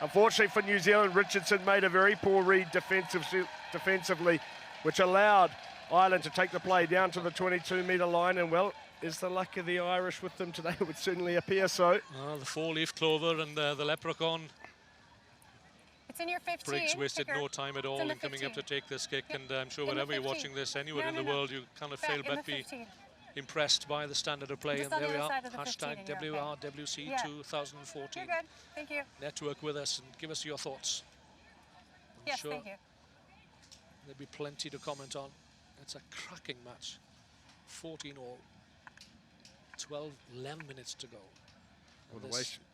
Unfortunately for New Zealand, Richardson made a very poor read defensively, which allowed Ireland to take the play down to the 22-metre line. And, well, is the luck of the Irish with them today? It would certainly appear so. The four-leaf clover and the leprechaun. It's in your 15. Briggs wasted no time at all in coming up to take this kick. Yep. And I'm sure whenever you're watching this anywhere in the world, you kind of fail but be impressed by the standard of play. And there we are, hashtag WRWC 2014. You're good, thank you. Network with us and give us your thoughts. Yes, thank you. There'll be plenty to comment on. It's a cracking match. 14 all. 11 minutes to go. Well,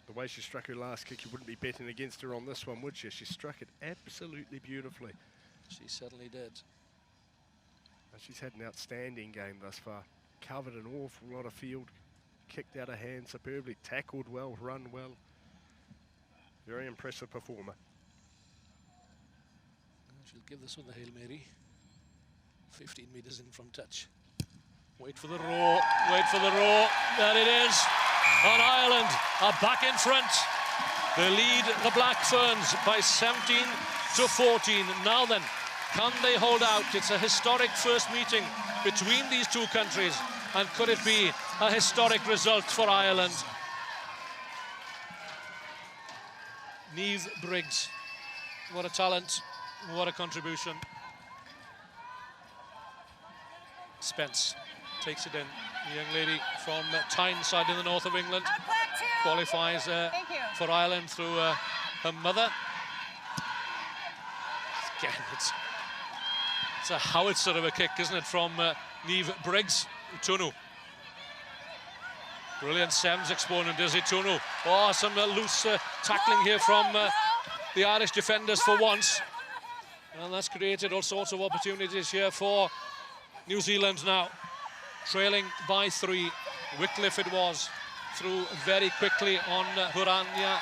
the way she struck her last kick, you wouldn't be betting against her on this one, would you? She struck it absolutely beautifully. She certainly did. And she's had an outstanding game thus far. Covered an awful lot of field, kicked out of hand superbly, tackled well, run well. Very impressive performer. She'll give this one the Hail Mary. 15 metres in from touch. Wait for the roar, wait for the roar. There it is. And Ireland are back in front. They lead the Black Ferns by 17 to 14. Now then, can they hold out? It's a historic first meeting between these two countries. And could it be a historic result for Ireland? Niamh Briggs, what a talent, what a contribution. Spence takes it in. The young lady from Tyneside in the north of England qualifies for Ireland through her mother. Again, it's a howitzer of a kick, isn't it, from Niamh Briggs. Tunu. Brilliant Sems exponent, is it, Tunu? Oh, some loose tackling here from the Irish defenders for once. And that's created all sorts of opportunities here for New Zealand now. Trailing by 3. Wycliffe it was. Through very quickly on Huriana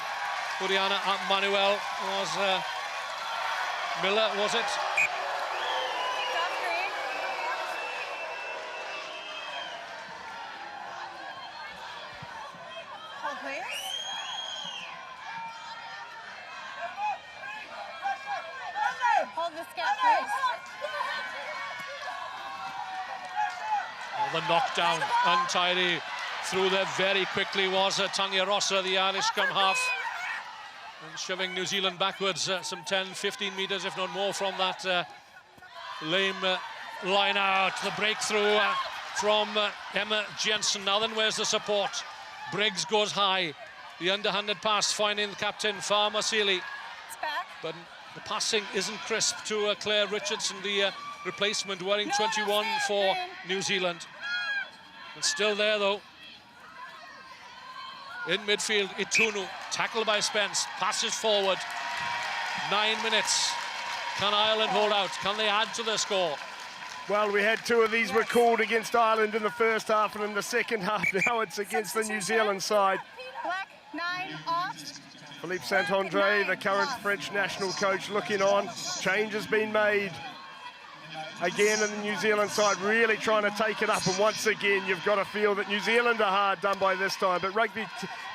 Manuel. Was Miller, was it? Hold, please. Hold this gap, please. The knockdown, untidy, through there very quickly was Tanya Rossa, the Irish scrum half, and shoving New Zealand backwards some 10, 15 metres, if not more, from that lame line out. The breakthrough from Emma Jensen. Now then, where's the support? Briggs goes high. The underhanded pass finding the captain, Farmer Seeley. But the passing isn't crisp to Claire Richardson, the replacement, wearing 21 for New Zealand. And still there, though. In midfield, Itunu, tackled by Spence, passes forward. 9 minutes. Can Ireland hold out? Can they add to their score? Well, we had two of these recalled against Ireland in the first half, and in the second half now it's against the New Zealand side. Black 9 off. Philippe Saint-André, the current French national coach, looking on. Change has been made. Again, in the New Zealand side, really trying to take it up. And once again, you've got to feel that New Zealand are hard done by this time. But rugby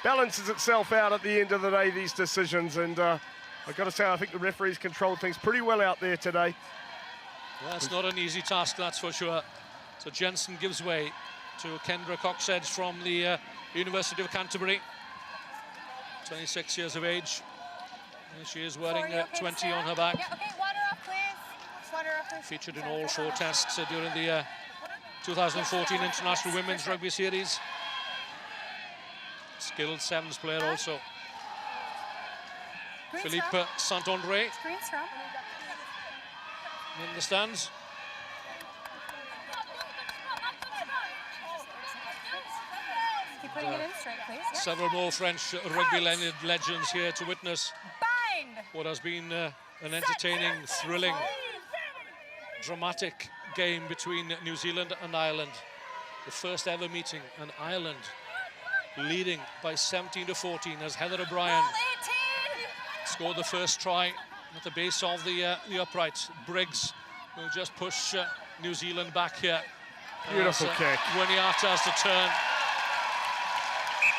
balances itself out at the end of the day, these decisions. And I've got to say, I think the referees controlled things pretty well out there today. Yeah, it's not an easy task, that's for sure. So Jensen gives way to Kendra Coxedge from the University of Canterbury. 26 years of age. And she is wearing 20 on her back. Yeah, okay, water off, please. Water off, please. Featured in all 4 tests during the 2014 International Women's Rugby Series. Skilled sevens player also. Philippe Saint-André in the stands. Keep putting it in straight, please. Yep. Several more French rugby legends here to witness what has been an entertaining, thrilling, dramatic game between New Zealand and Ireland. The first ever meeting, and Ireland leading by 17-14 as Heather O'Brien scored the first try at the base of the upright. Briggs will just push New Zealand back here. Beautiful kick. Winiata has to turn.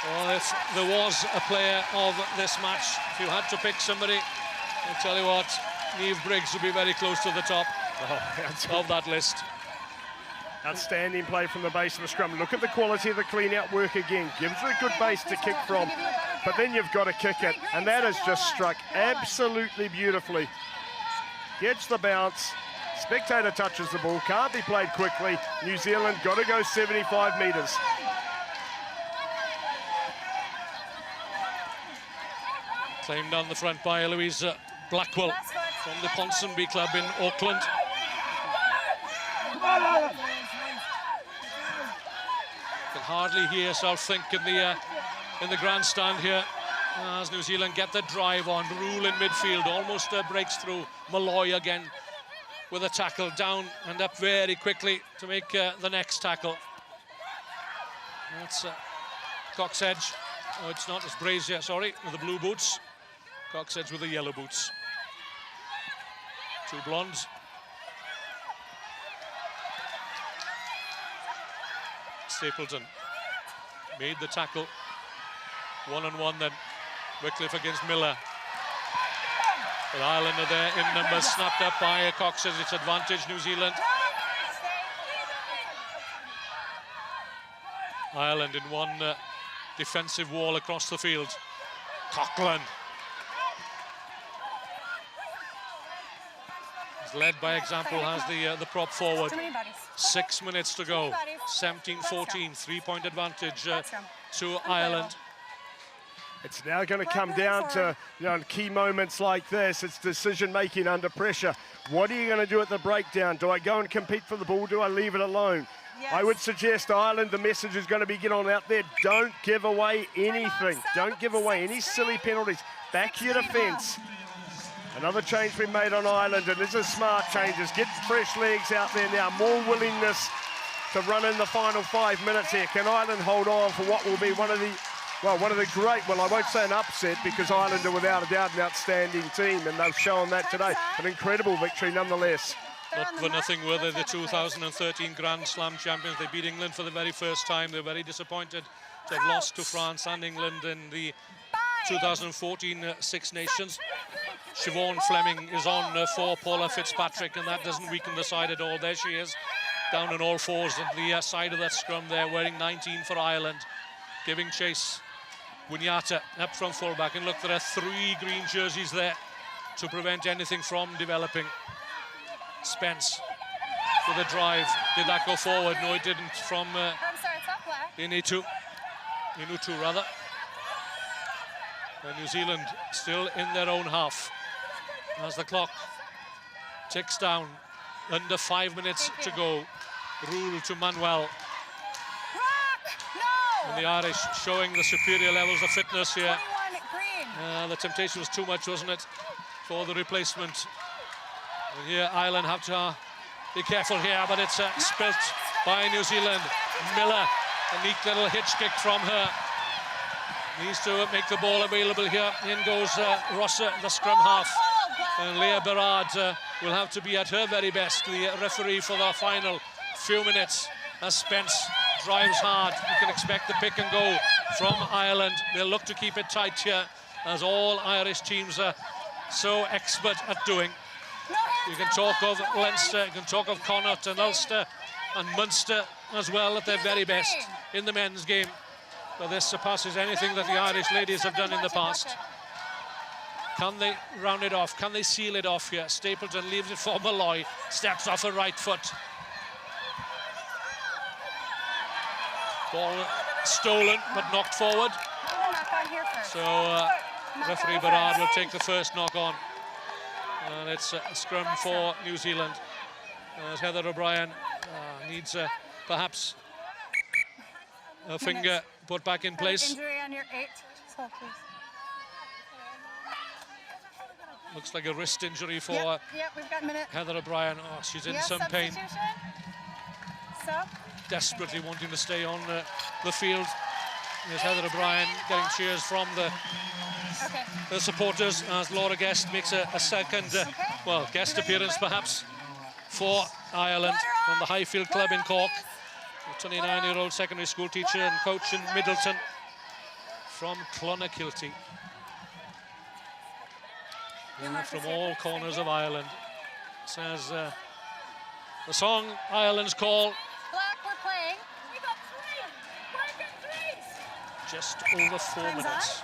Well, if there was a player of this match, if you had to pick somebody, I'll tell you what, Niamh Briggs would be very close to the top of that list. Outstanding play from the base of the scrum. Look at the quality of the clean-out work again. Gives it a good base to kick from, but then you've got to kick it, and that is just struck absolutely beautifully. Gets the bounce. Spectator touches the ball. Can't be played quickly. New Zealand got to go 75 metres. Claimed down the front by Eloise Blackwell from the Ponsonby Club in Auckland. Can hardly hear yourself think in the grandstand here as New Zealand get the drive on. Rule in midfield almost breaks through. Malloy again with a tackle, down and up very quickly to make the next tackle. That's Coxedge. Oh, it's not, it's Brazier, sorry, with the blue boots. Coxedge with the yellow boots. Two blondes. Stapleton made the tackle. 1-on-1 then. Wycliffe against Miller. But Ireland are there in numbers, snapped up by Coxedge. It's advantage New Zealand. Ireland in one defensive wall across the field. Coughlin. Led by example, has the prop forward. 6 minutes to go. 17-14, 3-point advantage to Ireland. It's now going to come down to, in key moments like this, it's decision-making under pressure. What are you going to do at the breakdown? Do I go and compete for the ball? Do I leave it alone? Yes. I would suggest Ireland, the message is going to be get on out there. Don't give away anything. Don't give away any silly penalties. Back your defence. Another change been made on Ireland, and this is smart changes. Get fresh legs out there now. More willingness to run in the final 5 minutes here. Can Ireland hold on for what will be one of the great, well, I won't say an upset, because Ireland are without a doubt an outstanding team, and they've shown that today. An incredible victory nonetheless. Not for nothing were they the 2013 Grand Slam champions. They beat England for the very first time. They're very disappointed to have lost to France and England in the 2014 Six Nations. Siobhan Fleming is on for Paula Fitzpatrick, and that doesn't weaken the side at all. There she is, down on all fours at the side of that scrum there, wearing 19 for Ireland, giving chase. Winiata up from fullback, and look, there are 3 green jerseys there to prevent anything from developing. Spence with a drive. Did that go forward? No, it didn't. From I'm sorry, it's not black. Inutu rather. And New Zealand still in their own half as the clock ticks down. Under 5 minutes to go. Rule to Manuel. No! And the Irish showing the superior levels of fitness here. 21 green. The temptation was too much, wasn't it, for the replacement. And here Ireland have to be careful here, but it's spilt by New Zealand. Miller, a neat little hitch kick from her. Needs to make the ball available here. In goes Rossa, the scrum half. And Leah Berard will have to be at her very best, the referee for the final few minutes, as Spence drives hard. You can expect the pick and go from Ireland. They'll look to keep it tight here, as all Irish teams are so expert at doing. You can talk of Leinster, you can talk of Connacht and Ulster and Munster as well at their very best in the men's game. But this surpasses anything that the Irish ladies have done in the past. Can they round it off? Can they seal it off here? Stapleton leaves it for Malloy, steps off her right foot. Ball stolen, but knocked forward. So referee Berard will take the first knock on. And it's a scrum for New Zealand. As Heather O'Brien needs perhaps a finger put back in place. Injury on your 8, so please. Looks like a wrist injury for Yep, we've got a minute. Heather O'Brien. Oh, she's in some pain. So? Desperately wanting to stay on the field. There's Heather O'Brien getting cheers from the supporters as Laura Guest makes a second, well, guest appearance perhaps for Ireland from the Highfield Club in Cork. A 29-year-old secondary school teacher and coach in Middleton from Clonakilty. From all corners of Ireland. Says the song Ireland's Call. Black, we're playing. We got 3. Just over 4 minutes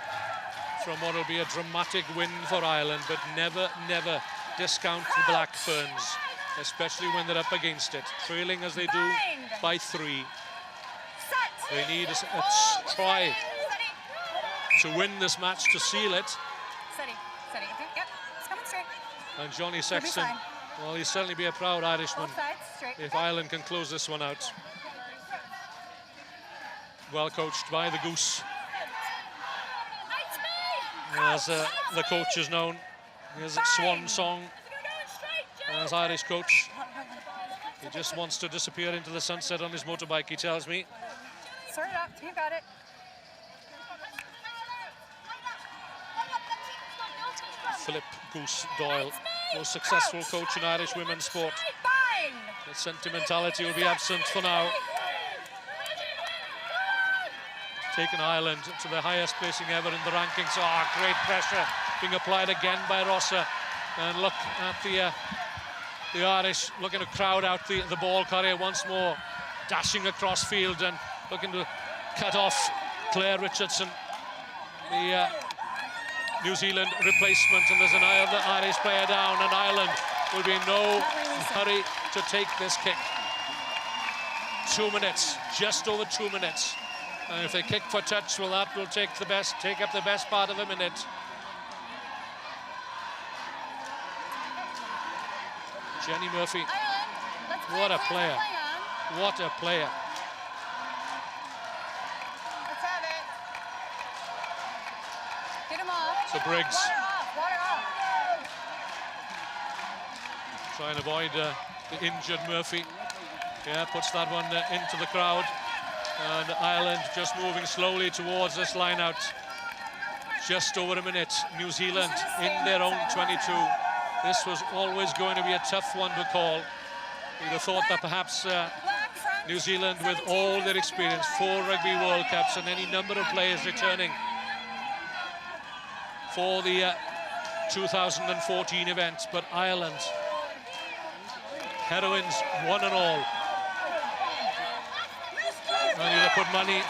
from what will be a dramatic win for Ireland, but never, never discount the Black Ferns, especially when they're up against it, trailing as they do by 3. They need a try to win this match to seal it. Steady. Yep, it's coming straight. And Johnny Sexton, well, he'll certainly be a proud Irishman if Ireland can close this one out. Well coached by the Goose. As the coach is known, his swan song as Irish coach. He just wants to disappear into the sunset on his motorbike, he tells me. Sort it up, you got it. Philip Goose Doyle, most successful coach in Irish women's sport. The sentimentality will be absent for now. Taken Ireland to the highest placing ever in the rankings. Oh, great pressure being applied again by Rossa. And look at the Irish looking to crowd out the ball carrier once more, dashing across field and looking to cut off Claire Richardson, the New Zealand replacement. And there's another Irish player down, and Ireland will be in no hurry to take this kick. 2 minutes, just over 2 minutes. And if they kick for touch, well, that will take up the best part of a minute. Jenny Murphy, what a player. What a player. Let's have it. Get him off. So Briggs. Water off. Try and avoid the injured Murphy. Yeah, puts that one into the crowd. And Ireland just moving slowly towards this line out. Just over a minute. New Zealand in their own 22. This was always going to be a tough one to call. You'd have thought that perhaps New Zealand, with all their experience, 4 Rugby World Cups and any number of players returning for the 2014 event, but Ireland, heroines one and all. And you'd have put money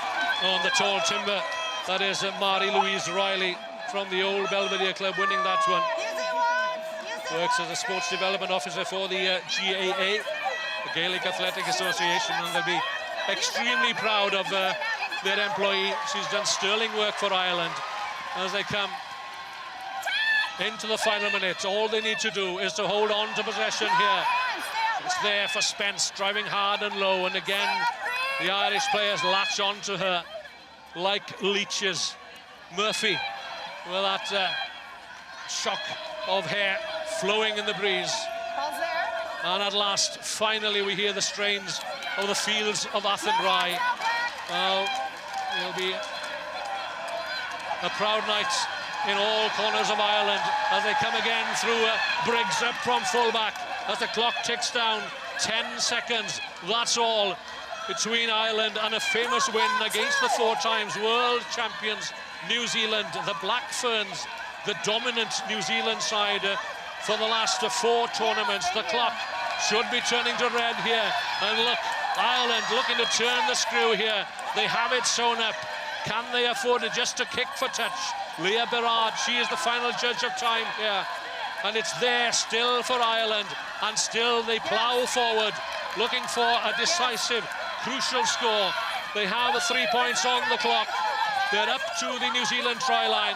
on the tall timber. That is Marie-Louise Riley from the old Belvedere Club winning that one. Works as a sports development officer for the GAA the Gaelic Athletic Association, and they'll be extremely proud of their employee. She's done sterling work for Ireland. As they come into the final minutes, all they need to do is to hold on to possession here. It's there for Spence, driving hard and low, and again the Irish players latch on to her like leeches. Murphy with that shock of hair flowing in the breeze. And at last, finally, we hear the strains of the fields of Athenry. Well, it'll be a proud night in all corners of Ireland as they come again through Briggs up from fullback as the clock ticks down. 10 seconds, that's all, between Ireland and a famous win against the 4 times world champions New Zealand. The Black Ferns, the dominant New Zealand side for the last 4 tournaments. The clock should be turning to red here, and look, Ireland looking to turn the screw here. They have it sewn up. Can they afford it just to kick for touch? Leah Berard, she is the final judge of time here, and it's there still for Ireland, and still they plough forward looking for a decisive, crucial score. They have 3 points on the clock. They're up to the New Zealand try line.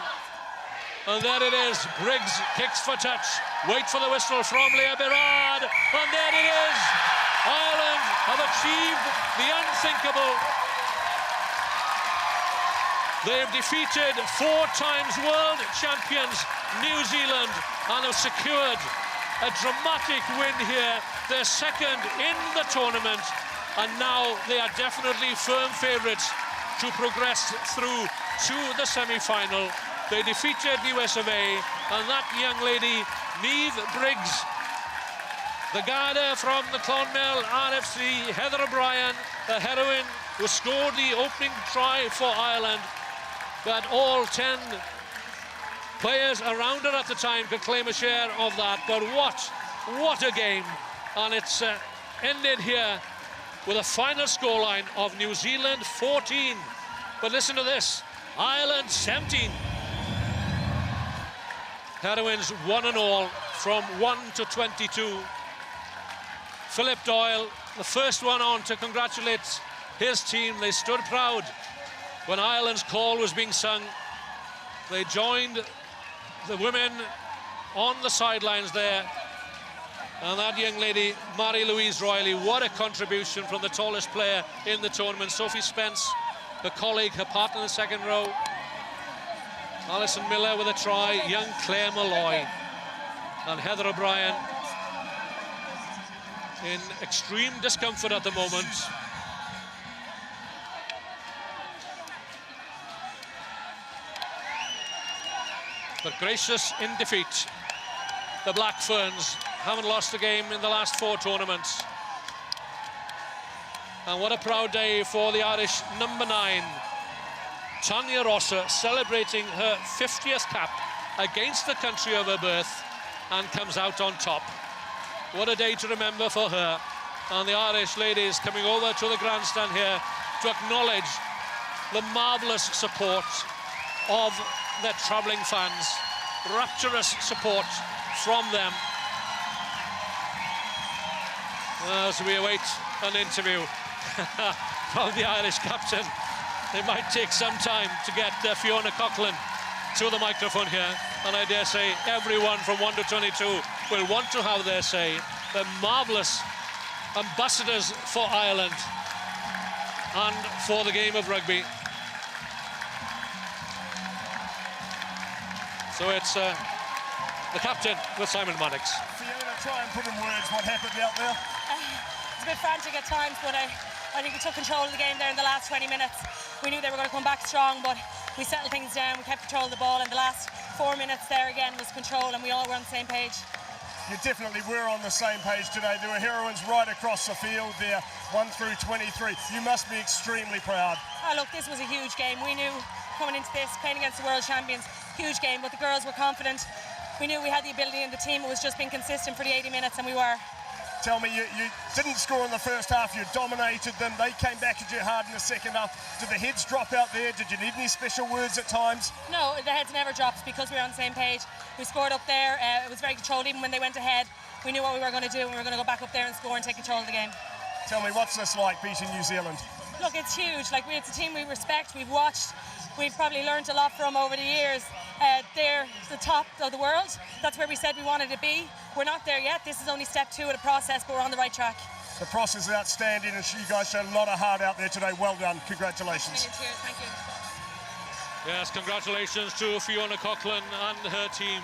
And there it is, Briggs kicks for touch. Wait for the whistle from Leah Berard, and there it is. Ireland have achieved the unthinkable. They have defeated 4 times world champions New Zealand and have secured a dramatic win here, their second in the tournament, and now they are definitely firm favourites to progress through to the semi-final. They defeated US of A, and that young lady, Niamh Briggs, the Garda from the Clonmel RFC, Heather O'Brien, the heroine who scored the opening try for Ireland, but all 10 players around her at the time could claim a share of that. But what a game, and it's ended here with a final scoreline of New Zealand 14. But listen to this, Ireland 17. Heroines 1 and all from 1 to 22. Philip Doyle, the first one on to congratulate his team. They stood proud when Ireland's call was being sung. They joined the women on the sidelines there. And that young lady, Marie-Louise Royley, what a contribution from the tallest player in the tournament. Sophie Spence, her colleague, her partner in the second row. Alison Miller with a try, young Claire Malloy, and Heather O'Brien in extreme discomfort at the moment. But gracious in defeat. The Black Ferns haven't lost a game in the last 4 tournaments. And what a proud day for the Irish number 9. Tanya Rosser celebrating her 50th cap against the country of her birth and comes out on top. What a day to remember for her. And the Irish ladies coming over to the grandstand here to acknowledge the marvellous support of their travelling fans. Rapturous support from them. As we await an interview from the Irish captain. It might take some time to get Fiona Coughlin to the microphone here, and I dare say everyone from 1 to 22 will want to have their say. They're marvellous ambassadors for Ireland and for the game of rugby. So it's the captain with Simon Maddox. Fiona, try and put in words what happened out there. It's a bit frantic at times, but I think we took control of the game there in the last 20 minutes. We knew they were going to come back strong, but we settled things down, we kept control of the ball, and the last 4 minutes there again was control, and we all were on the same page. You definitely were on the same page today. There were heroines right across the field there, 1 through 23. You must be extremely proud. Oh, look, this was a huge game. We knew coming into this, playing against the world champions, huge game, but the girls were confident. We knew we had the ability in the team. It was just being consistent for the 80 minutes, and we were. Tell me, you didn't score in the first half, you dominated them, they came back at you hard in the second half. Did the heads drop out there? Did you need any special words at times? No, the heads never dropped because we were on the same page. We scored up there, it was very controlled even when they went ahead. we knew what we were going to do, and we were going to go back up there and score and take control of the game. Tell me, what's this like, beating New Zealand? Look, it's huge. Like, it's a team we respect, we've watched, we've probably learned a lot from over the years. They're the top of the world. That's where we said we wanted to be. We're not there yet. This is only step 2 of the process, but we're on the right track. The process is outstanding, and you guys showed a lot of heart out there today. Well done. Congratulations. Cheers. Thank you. Yes, congratulations to Fiona Coughlin and her team.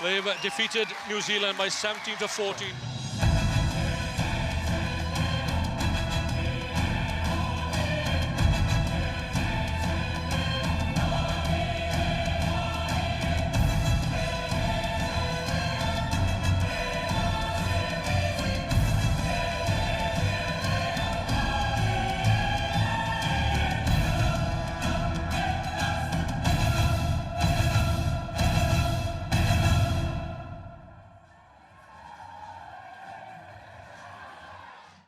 They've defeated New Zealand by 17-14.